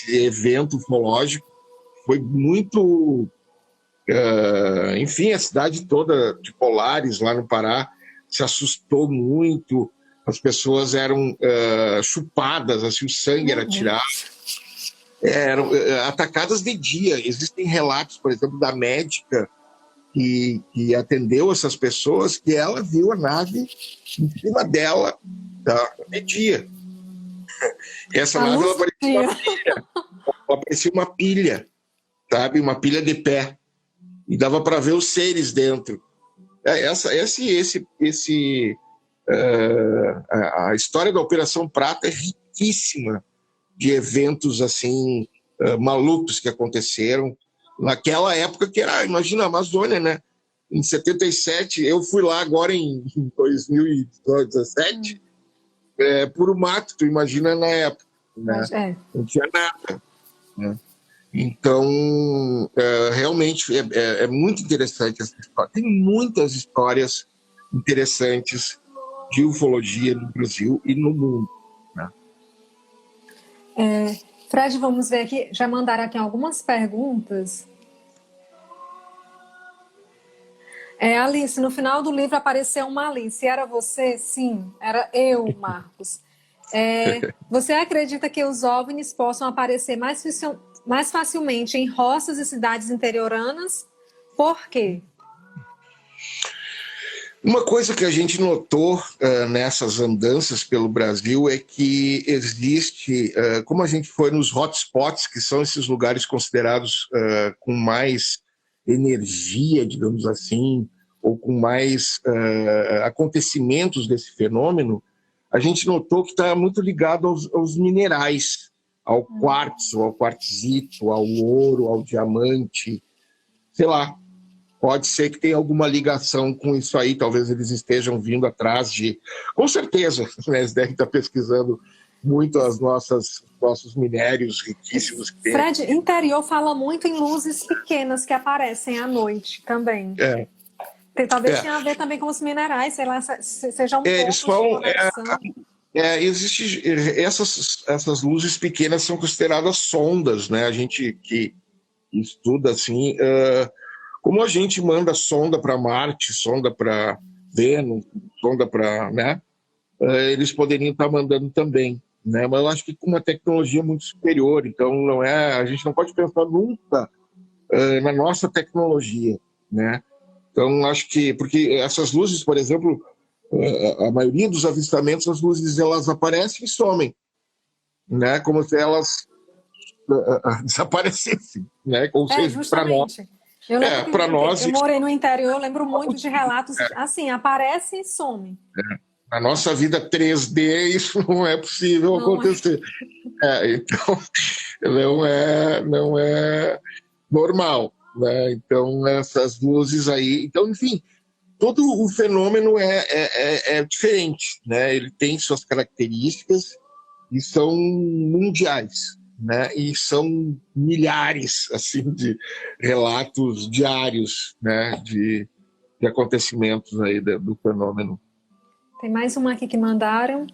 Speaker 2: evento ufológico. Foi muito... enfim, a cidade toda de Polares, lá no Pará, se assustou muito. As pessoas eram chupadas, assim, o sangue era tirado. Eram atacadas de dia. Existem relatos, por exemplo, da médica que atendeu essas pessoas, que ela viu a nave em cima dela de dia. Essa nave parecia uma pilha, sabe? Uma pilha de pé. E dava para ver os seres dentro. A história da Operação Prato é riquíssima de eventos assim malucos que aconteceram naquela época que era, imagina, a Amazônia, né? Em 77, eu fui lá agora em 2017, puro mato, tu imagina na época, né? Não tinha nada, né? Então, realmente é muito interessante essa história. Tem muitas histórias interessantes de ufologia no Brasil e no mundo. Né?
Speaker 1: Fred, vamos ver aqui. Já mandaram aqui algumas perguntas. Alice, no final do livro apareceu uma Alice. Era você? Sim, era eu, Marcos. Você acredita que os OVNIs possam aparecer mais facilmente em roças e cidades interioranas? Por quê?
Speaker 2: Uma coisa que a gente notou nessas andanças pelo Brasil é que existe, como a gente foi nos hotspots, que são esses lugares considerados com mais energia, digamos assim, ou com mais acontecimentos desse fenômeno, a gente notou que está muito ligado aos minerais, ao quartzo, ao quartzito, ao ouro, ao diamante, sei lá. Pode ser que tenha alguma ligação com isso aí, talvez eles estejam vindo atrás de... Com certeza, né? Eles devem estar pesquisando muito nossos minérios riquíssimos. Que tem.
Speaker 1: Fred, interior fala muito em luzes pequenas que aparecem à noite também. Talvez tenha a ver também com os minerais, sei lá, seja um
Speaker 2: eles falam...
Speaker 1: Existe
Speaker 2: essas luzes pequenas são consideradas sondas, né? A gente que estuda assim... como a gente manda sonda para Marte, sonda para Vênus, sonda para... Né? Eles poderiam estar mandando também. Né? Mas eu acho que com uma tecnologia muito superior. Então, a gente não pode pensar nunca na nossa tecnologia. Né? Então, acho que... Porque essas luzes, por exemplo, a maioria dos avistamentos, as luzes elas aparecem e somem. Né? Como se elas desaparecessem. Né? Ou seja, para nós...
Speaker 1: Eu lembro que eu morei no interior, eu lembro muito de relatos assim, aparece e some.
Speaker 2: Na nossa vida 3D, isso não é possível acontecer. Então, não é normal, né? Então, essas luzes aí... Então, enfim, todo o fenômeno é diferente, né? Ele tem suas características e são mundiais, né? E são milhares, assim, de relatos diários, né? De acontecimentos aí do fenômeno.
Speaker 1: Tem mais uma aqui que mandaram.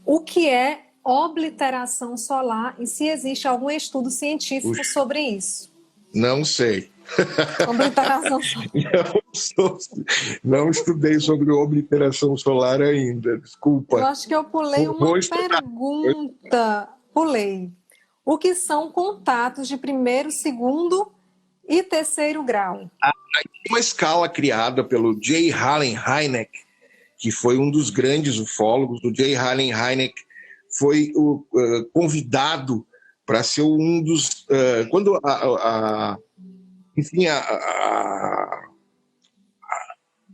Speaker 1: O que é obliteração solar e se existe algum estudo científico sobre isso?
Speaker 2: Não sei.
Speaker 1: Obliteração solar.
Speaker 2: Não estudei sobre obliteração solar ainda, desculpa.
Speaker 1: Eu acho que eu pulei uma pergunta. Pulei. O que são contatos de primeiro, segundo e terceiro grau?
Speaker 2: Uma escala criada pelo J. Allen Hynek, que foi um dos grandes ufólogos. O J. Allen Hynek foi convidado para ser um dos... quando enfim, a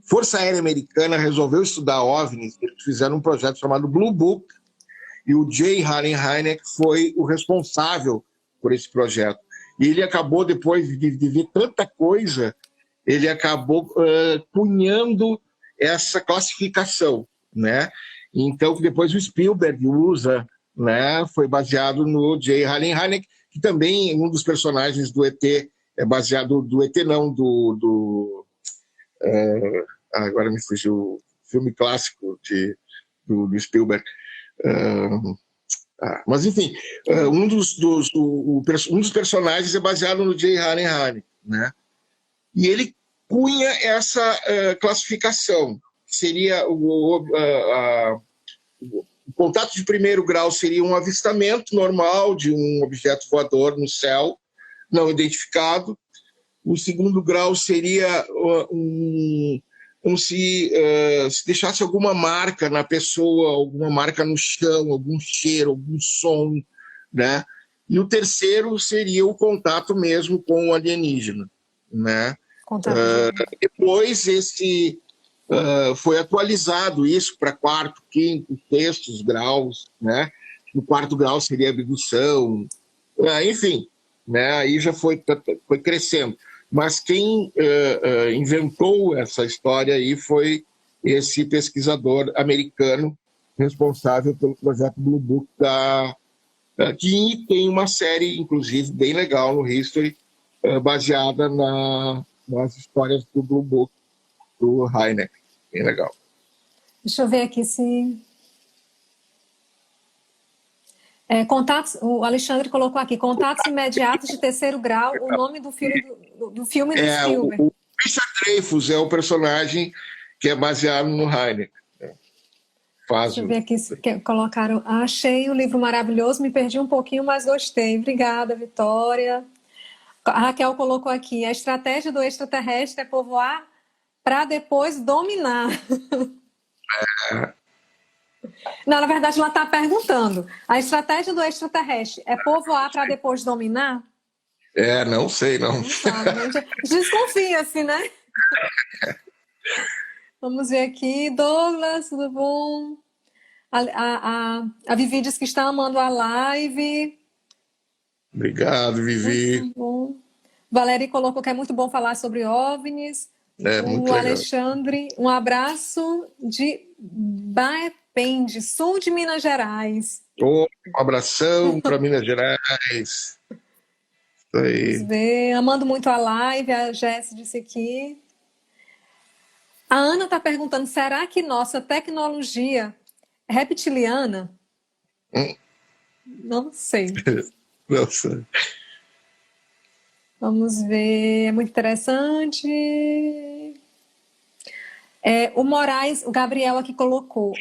Speaker 2: Força Aérea Americana resolveu estudar OVNIs, eles fizeram um projeto chamado Blue Book, e o J. Allen Hynek foi o responsável por esse projeto. E ele acabou, depois de ver tanta coisa, ele acabou cunhando essa classificação, né? Então, depois o Spielberg usa, né? Foi baseado no J. Allen Hynek, que também um dos personagens do ET é baseado do ET, não, agora me fugiu o filme clássico do Spielberg. Mas, enfim, um dos personagens é baseado no J. Allen Hynek, né? E ele cunha essa classificação. Seria o contato de primeiro grau seria um avistamento normal de um objeto voador no céu, não identificado. O segundo grau seria como se deixasse alguma marca na pessoa, alguma marca no chão, algum cheiro, algum som, né? E o terceiro seria o contato mesmo com o alienígena, né? Depois foi atualizado isso para quarto, quinto, sextos graus, né? O quarto grau seria abdução, enfim, né? Aí já foi crescendo. Mas quem inventou essa história aí foi esse pesquisador americano responsável pelo projeto Blue Book, que tem uma série, inclusive, bem legal no History, baseada nas histórias do Blue Book, do Hynek. Bem legal.
Speaker 1: Deixa eu ver aqui se... o Alexandre colocou aqui, contatos imediatos de terceiro grau, o nome do filme do Spielberg.
Speaker 2: O Richard Dreyfuss é o personagem que é baseado no Hynek.
Speaker 1: Deixa eu ver aqui se colocaram. Achei o livro maravilhoso, me perdi um pouquinho, mas gostei. Obrigada, Vitória. A Raquel colocou aqui, a estratégia do extraterrestre é povoar para depois dominar. Não, na verdade, ela está perguntando. A estratégia do extraterrestre é povoar para depois dominar?
Speaker 2: Não sei, não.
Speaker 1: Não sabe, né? Desconfia-se, né? Vamos ver aqui. Douglas, tudo bom? A Vivi diz que está amando a live.
Speaker 2: Obrigado, Vivi.
Speaker 1: Muito bom. Valéria colocou que é muito bom falar sobre OVNIs.
Speaker 2: Muito
Speaker 1: o
Speaker 2: legal.
Speaker 1: Alexandre, um abraço de Baepende, sul de Minas Gerais.
Speaker 2: Um abração para Minas Gerais. Isso aí.
Speaker 1: Vamos ver. Amando muito a live, a Jess disse aqui. A Ana está perguntando, será que nossa tecnologia é reptiliana? Não sei.
Speaker 2: Não sei.
Speaker 1: Vamos ver, é muito interessante. O Moraes, o Gabriel aqui colocou.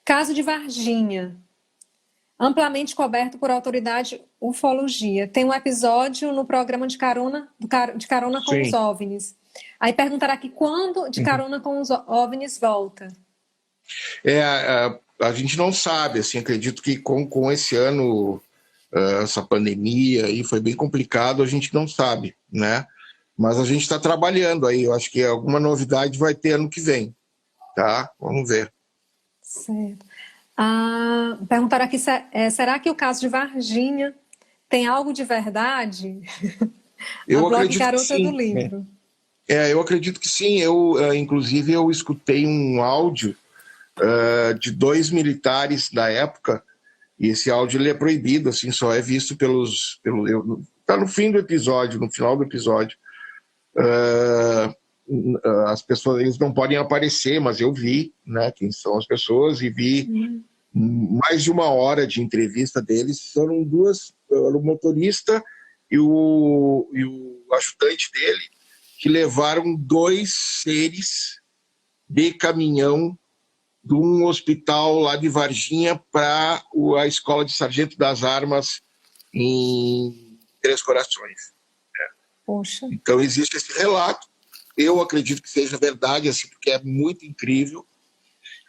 Speaker 1: Caso de Varginha, amplamente coberto por autoridade ufologia. Tem um episódio no programa de carona com
Speaker 2: Sim.
Speaker 1: os OVNIs. Aí perguntará aqui quando de carona com os OVNIs volta.
Speaker 2: A gente não sabe, assim, acredito que com esse ano, essa pandemia aí foi bem complicado, a gente não sabe, né? Mas a gente está trabalhando aí, eu acho que alguma novidade vai ter ano que vem, tá? Vamos ver.
Speaker 1: Certo. Perguntaram aqui, será que o caso de Varginha tem algo de verdade? A
Speaker 2: Eu
Speaker 1: blog
Speaker 2: acredito que
Speaker 1: Garota do
Speaker 2: sim, né?
Speaker 1: Livro.
Speaker 2: Eu acredito que sim. Inclusive, eu escutei um áudio de 2 militares da época, e esse áudio ele é proibido, assim, só é visto tá no fim do episódio, no final do episódio. As pessoas, eles não podem aparecer, mas eu vi, né, quem são as pessoas, e vi mais de 1 hora de entrevista deles. Foram duas, o motorista e o ajudante dele, que levaram 2 seres de caminhão de um hospital lá de Varginha para a Escola de Sargento das Armas em Três Corações.
Speaker 1: Poxa.
Speaker 2: Então existe esse relato. Eu acredito que seja verdade, assim, porque é muito incrível.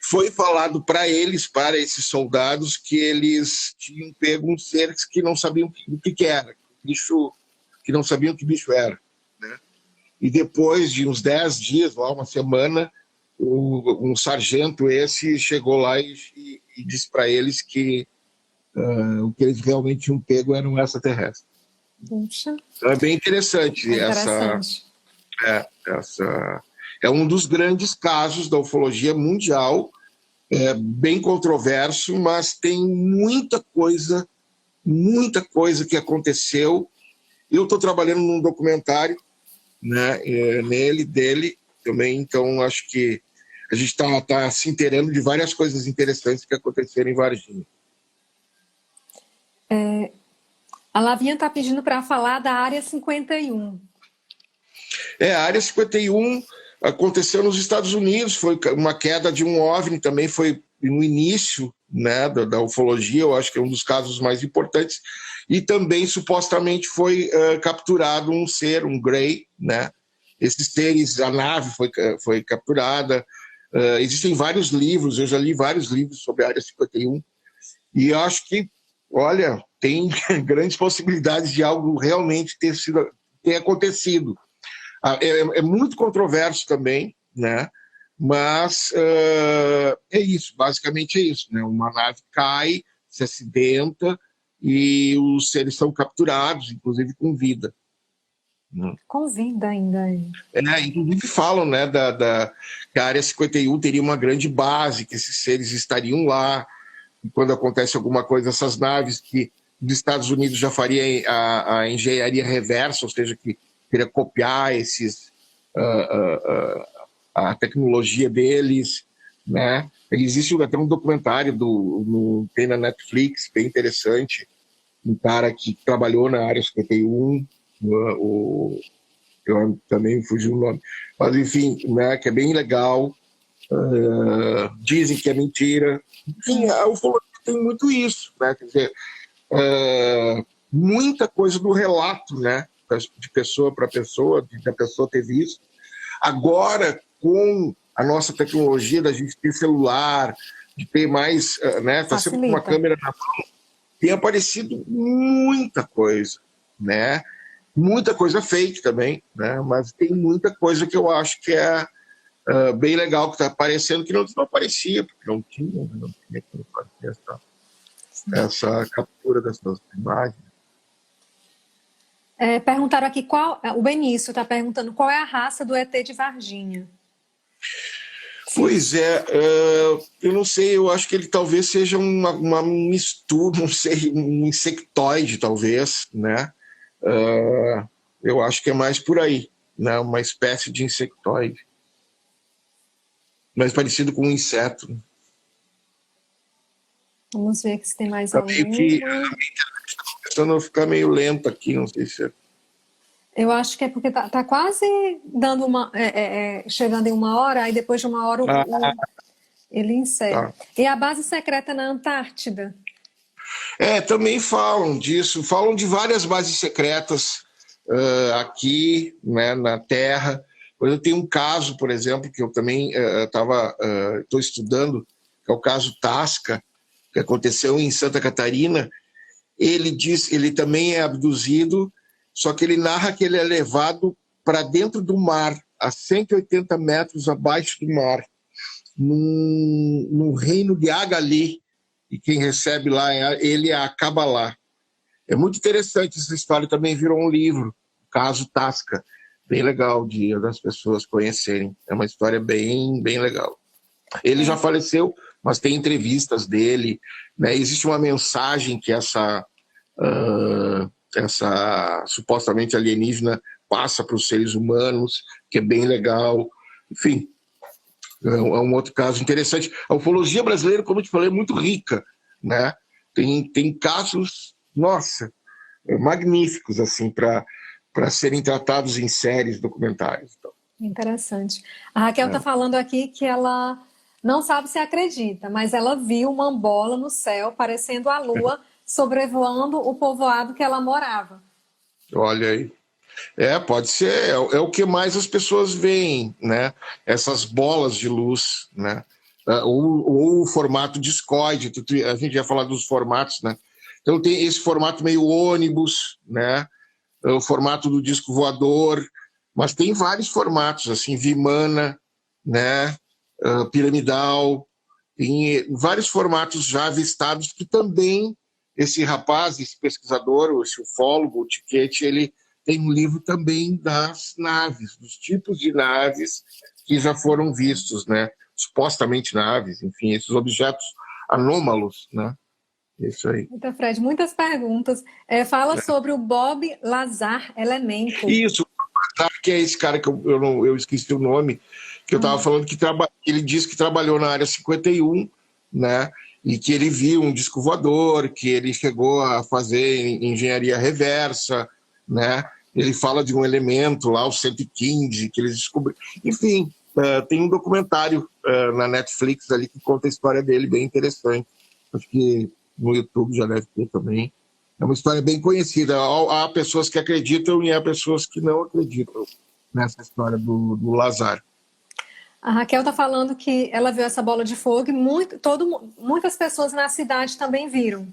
Speaker 2: Foi falado para eles, para esses soldados, que eles tinham pego um ser que não sabiam o que era, bicho, que não sabiam que bicho era, né? E depois de uns 10 dias, lá, uma semana, um sargento esse chegou lá e disse para eles que o que eles realmente tinham pego era um extraterrestre.
Speaker 1: Puxa.
Speaker 2: Então é bem interessante.
Speaker 1: É interessante.
Speaker 2: É um dos grandes casos da ufologia mundial, bem controverso, mas tem muita coisa que aconteceu. Eu estou trabalhando num documentário, né, dele também, então acho que a gente está se inteirando de várias coisas interessantes que aconteceram em Varginha.
Speaker 1: A Lavinha está pedindo para falar da Área 51.
Speaker 2: A Área 51 aconteceu nos Estados Unidos, foi uma queda de um OVNI, também foi no início, né, da ufologia, eu acho que é um dos casos mais importantes, e também supostamente foi capturado um ser, um Grey, né? Esses seres, a nave foi capturada. Existem vários livros, eu já li vários livros sobre a Área 51, e eu acho que, olha, tem grandes possibilidades de algo realmente ter acontecido. É muito controverso também, né? Mas é isso, basicamente é isso, né? Uma nave cai, se acidenta e os seres são capturados, inclusive com vida.
Speaker 1: Com vida ainda.
Speaker 2: Inclusive falam, né, que a Área 51 teria uma grande base, que esses seres estariam lá, e quando acontece alguma coisa, essas naves que os Estados Unidos já faria a engenharia reversa, ou seja, que queria copiar a tecnologia deles, né? Existe até um documentário tem na Netflix, bem interessante, um cara que trabalhou na Área 51, eu também fugi o nome, mas enfim, né, que é bem legal. Dizem que é mentira. Enfim, a ufologia tem muito isso, né? Quer dizer, muita coisa do relato, né? De pessoa para pessoa, da pessoa ter visto. Agora, com a nossa tecnologia da gente ter celular, de ter mais, né? Tá sempre com uma câmera na mão, tem aparecido muita coisa, né? Muita coisa fake também, né? Mas tem muita coisa que eu acho que é bem legal que está aparecendo, que não aparecia, porque não tinha como fazer essa captura dessas imagens.
Speaker 1: Perguntaram aqui o Benício está perguntando qual é a raça do ET de Varginha.
Speaker 2: Pois eu não sei, eu acho que ele talvez seja uma mistura, não sei, um insectoide, talvez, né? Eu acho que é mais por aí, né? Uma espécie de insectoide. Mais parecido com um inseto.
Speaker 1: Vamos ver se tem mais alguma.
Speaker 2: Começando a ficar meio lento aqui, não sei se é.
Speaker 1: Eu acho que é porque tá quase dando chegando em 1 hora, aí depois de 1 hora ele encerra. Tá. E a base secreta na Antártida?
Speaker 2: Também falam disso, falam de várias bases secretas aqui, né, na Terra. Eu tenho um caso, por exemplo, que eu também estou estudando, que é o caso Tasca, que aconteceu em Santa Catarina. Ele também é abduzido, só que ele narra que ele é levado para dentro do mar, a 180 metros abaixo do mar, num no reino de Agali, e quem recebe lá, ele é a Kabbalah. É muito interessante essa história, também virou um livro, Caso Tasca, bem legal das pessoas conhecerem. É uma história bem, bem legal. Ele já faleceu, mas tem entrevistas dele, né? Existe uma mensagem que essa supostamente alienígena passa para os seres humanos, que é bem legal. Enfim, é um outro caso interessante. A ufologia brasileira, como eu te falei, é muito rica, né? Tem casos, nossa, magníficos assim para serem tratados em séries, documentários. Então.
Speaker 1: Interessante. A Raquel está falando aqui que ela não sabe se acredita, mas ela viu uma bola no céu, parecendo a lua, sobrevoando o povoado que ela morava.
Speaker 2: Olha aí. Pode ser. É o que mais as pessoas veem, né? Essas bolas de luz, né? Ou o formato discoide. A gente ia falar dos formatos, né? Então tem esse formato meio ônibus, né? O formato do disco voador, mas tem vários formatos, assim, Vimana, né? Piramidal, tem vários formatos já avistados que também esse rapaz, esse pesquisador, esse ufólogo, o Tiquete, ele tem um livro também das naves, dos tipos de naves que já foram vistos, né? Supostamente naves, enfim, esses objetos anômalos, né? Isso aí.
Speaker 1: Então, Fred, muitas perguntas. Fala sobre o Bob Lazar Elemento.
Speaker 2: Isso, que é esse cara que eu esqueci o nome, que eu estava falando que ele disse que trabalhou na área 51, né? E que ele viu um disco voador, que ele chegou a fazer engenharia reversa, né? Ele fala de um elemento lá, o 115, que eles descobriram. Enfim, tem um documentário na Netflix ali que conta a história dele, bem interessante. Acho que no YouTube já deve ter também. É uma história bem conhecida. Há pessoas que acreditam e há pessoas que não acreditam nessa história do Lazar.
Speaker 1: A Raquel está falando que ela viu essa bola de fogo e muitas pessoas na cidade também viram.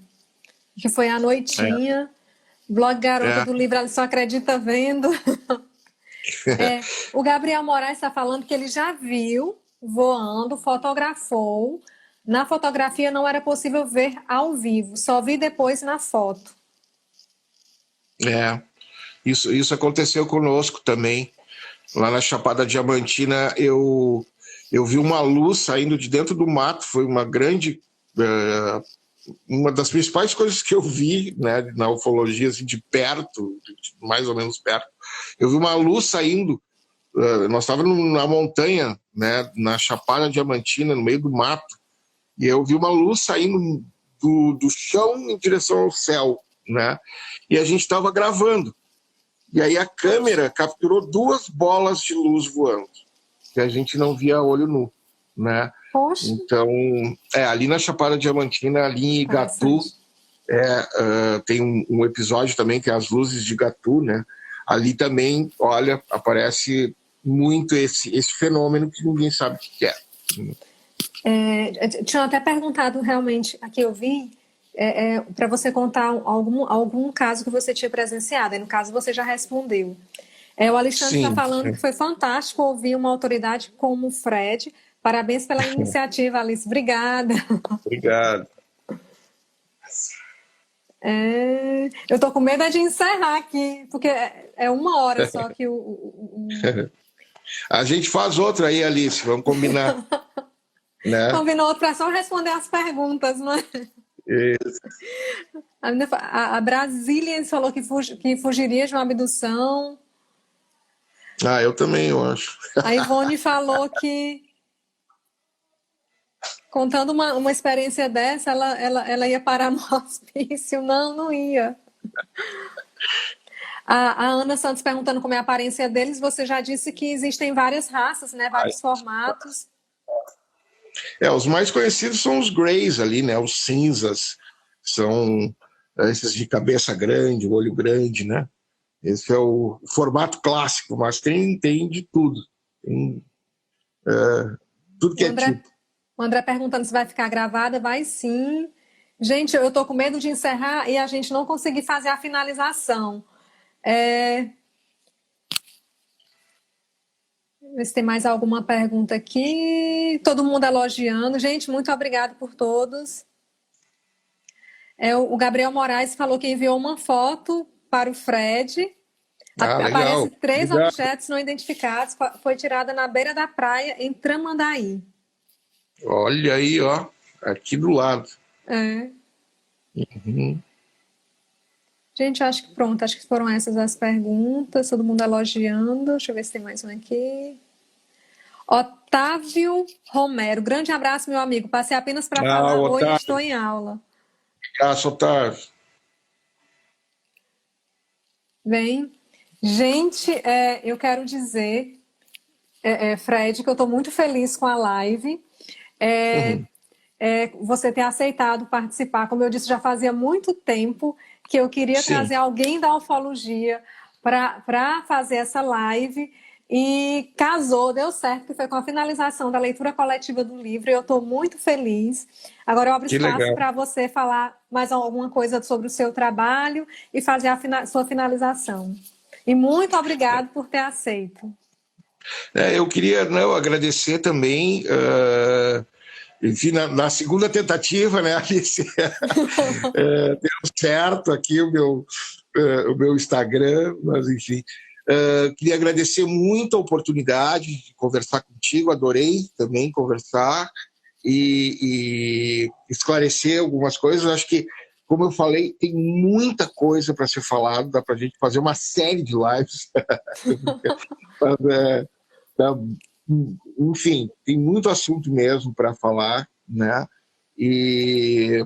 Speaker 1: Que foi à noitinha. Blog Garota do Livro, ela só acredita vendo. O Gabriel Moraes está falando que ele já viu voando, fotografou. Na fotografia não era possível ver ao vivo, só vi depois na foto.
Speaker 2: Isso aconteceu conosco também. Lá na Chapada Diamantina, eu vi uma luz saindo de dentro do mato, foi uma grande... uma das principais coisas que eu vi, né, na ufologia, assim, de perto, mais ou menos perto. Eu vi uma luz saindo, nós estávamos na montanha, né, na Chapada Diamantina, no meio do mato, e eu vi uma luz saindo do chão em direção ao céu, né, e a gente estava gravando. E aí a câmera capturou 2 bolas de luz voando, que a gente não via a olho nu, né?
Speaker 1: Poxa.
Speaker 2: Então, ali na Chapada Diamantina, ali em Igatu, tem um episódio também que é as luzes de Igatu, né? Ali também, olha, aparece muito esse fenômeno que ninguém sabe o que é.
Speaker 1: Tinha até perguntado realmente, aqui eu vi, para você contar algum caso que você tinha presenciado, e no caso você já respondeu. O Alexandre está falando que foi fantástico ouvir uma autoridade como o Fred. Parabéns pela iniciativa, Alice. Obrigada.
Speaker 2: Obrigado.
Speaker 1: Eu estou com medo de encerrar aqui, porque é 1 hora só que
Speaker 2: A gente faz outra aí, Alice, vamos combinar. Né?
Speaker 1: Combinou outra para só responder as perguntas, não é?
Speaker 2: Isso.
Speaker 1: A Brasília falou que fugiria de uma abdução.
Speaker 2: Eu também, eu acho.
Speaker 1: A Ivone falou que, contando uma experiência dessa, ela ia parar no hospício. Não ia. A Ana Santos perguntando como é a aparência deles. Você já disse que existem várias raças, né? Vários formatos.
Speaker 2: Os mais conhecidos são os greys ali, né? Os cinzas. São esses de cabeça grande, olho grande, né? Esse é o formato clássico, mas tem de tudo. Tem tudo que tipo.
Speaker 1: O André perguntando se vai ficar gravada. Vai sim. Gente, eu tô com medo de encerrar e a gente não conseguir fazer a finalização. ver se tem mais alguma pergunta aqui. Todo mundo elogiando. Gente, muito obrigado por todos. O Gabriel Moraes falou que enviou uma foto para o Fred.
Speaker 2: Legal.
Speaker 1: Aparece 3
Speaker 2: Obrigado.
Speaker 1: objetos não identificados. Foi tirada na beira da praia, em Tramandaí.
Speaker 2: Olha aí, ó. Aqui do lado.
Speaker 1: Uhum. Gente, acho que pronto. Acho que foram essas as perguntas. Todo mundo elogiando. Deixa eu ver se tem mais um aqui. Otávio Romero. Grande abraço, meu amigo. Passei apenas para falar
Speaker 2: Otávio.
Speaker 1: oi, estou em aula.
Speaker 2: Abraço, Otávio.
Speaker 1: Bem, gente, eu quero dizer, Fred, que eu estou muito feliz com a live. Você ter aceitado participar. Como eu disse, já fazia muito tempo que eu queria trazer alguém da ufologia para fazer essa live. E casou, deu certo, que foi com a finalização da leitura coletiva do livro. E eu estou muito feliz. Agora eu abro espaço para você falar mais alguma coisa sobre o seu trabalho e fazer a sua finalização. E muito obrigado por ter aceito.
Speaker 2: Eu queria agradecer também. Enfim, na segunda tentativa, né, Alice? Deu certo aqui o meu Instagram, mas enfim. Queria agradecer muito a oportunidade de conversar contigo, adorei também conversar e esclarecer algumas coisas. Acho que, como eu falei, tem muita coisa para ser falado, dá para a gente fazer uma série de lives. Enfim, tem muito assunto mesmo para falar, né? E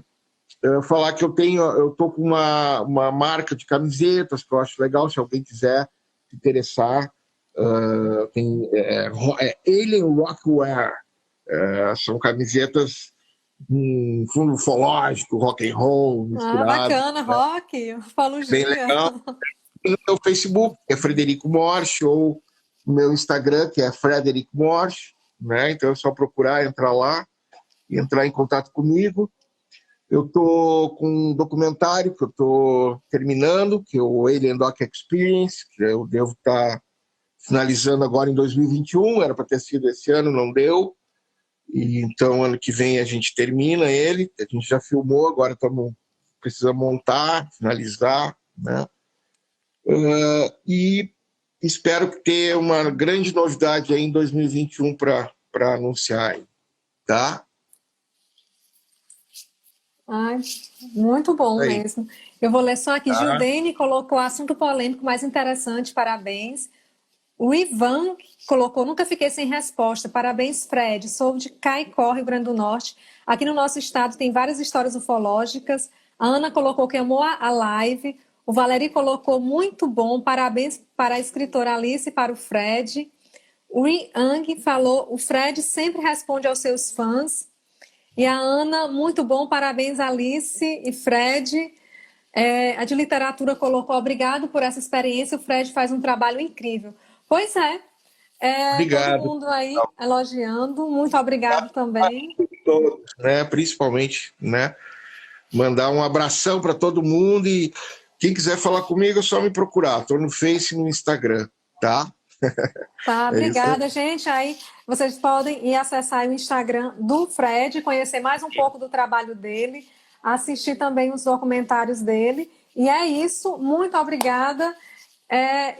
Speaker 2: falar que eu tô com uma marca de camisetas que eu acho legal, se alguém quiser se interessar, tem Alien Rockwear, são camisetas com fundo ufológico, rock and roll misturado.
Speaker 1: Bacana, rock, ufologia.
Speaker 2: Bem legal. E no meu Facebook, que é Frederico Morsch, ou no meu Instagram, que é Frederico Morsch, né? Então é só procurar, entrar lá e entrar em contato comigo. Eu estou com um documentário que eu estou terminando, que é o Alien Doc Experience, que eu devo estar finalizando agora em 2021, era para ter sido esse ano, não deu. E então, ano que vem a gente termina ele, a gente já filmou, agora precisa montar, finalizar, né? E espero ter uma grande novidade aí em 2021 para anunciar, tá?
Speaker 1: Ai, muito bom mesmo. Eu vou ler só aqui. Gildene colocou assunto polêmico mais interessante, parabéns. O Ivan colocou, nunca fiquei sem resposta. Parabéns, Fred. Sou de Caicó, Rio Grande do Norte. Aqui no nosso estado tem várias histórias ufológicas. A Ana colocou que amou a live. O Valeri colocou muito bom. Parabéns para a escritora Alice e para o Fred. O Yang falou, o Fred sempre responde aos seus fãs. E a Ana, muito bom, parabéns Alice e Fred. A de literatura colocou, obrigado por essa experiência, o Fred faz um trabalho incrível. Pois é,
Speaker 2: obrigado.
Speaker 1: Todo mundo aí elogiando, muito obrigado também.
Speaker 2: Todos, né? Principalmente, né? Mandar um abração para todo mundo e quem quiser falar comigo é só me procurar, estou no Face e no Instagram, tá?
Speaker 1: Tá, obrigada, gente. Aí vocês podem ir acessar o Instagram do Fred, conhecer mais um pouco do trabalho dele, assistir também os documentários dele. E é isso, muito obrigada.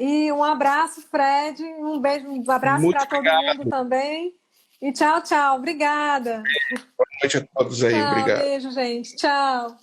Speaker 1: E um abraço, Fred, um beijo, um abraço para todo mundo também. E tchau, tchau. Obrigada.
Speaker 2: Boa noite a todos aí,
Speaker 1: Tchau,
Speaker 2: obrigado.
Speaker 1: beijo, gente. Tchau.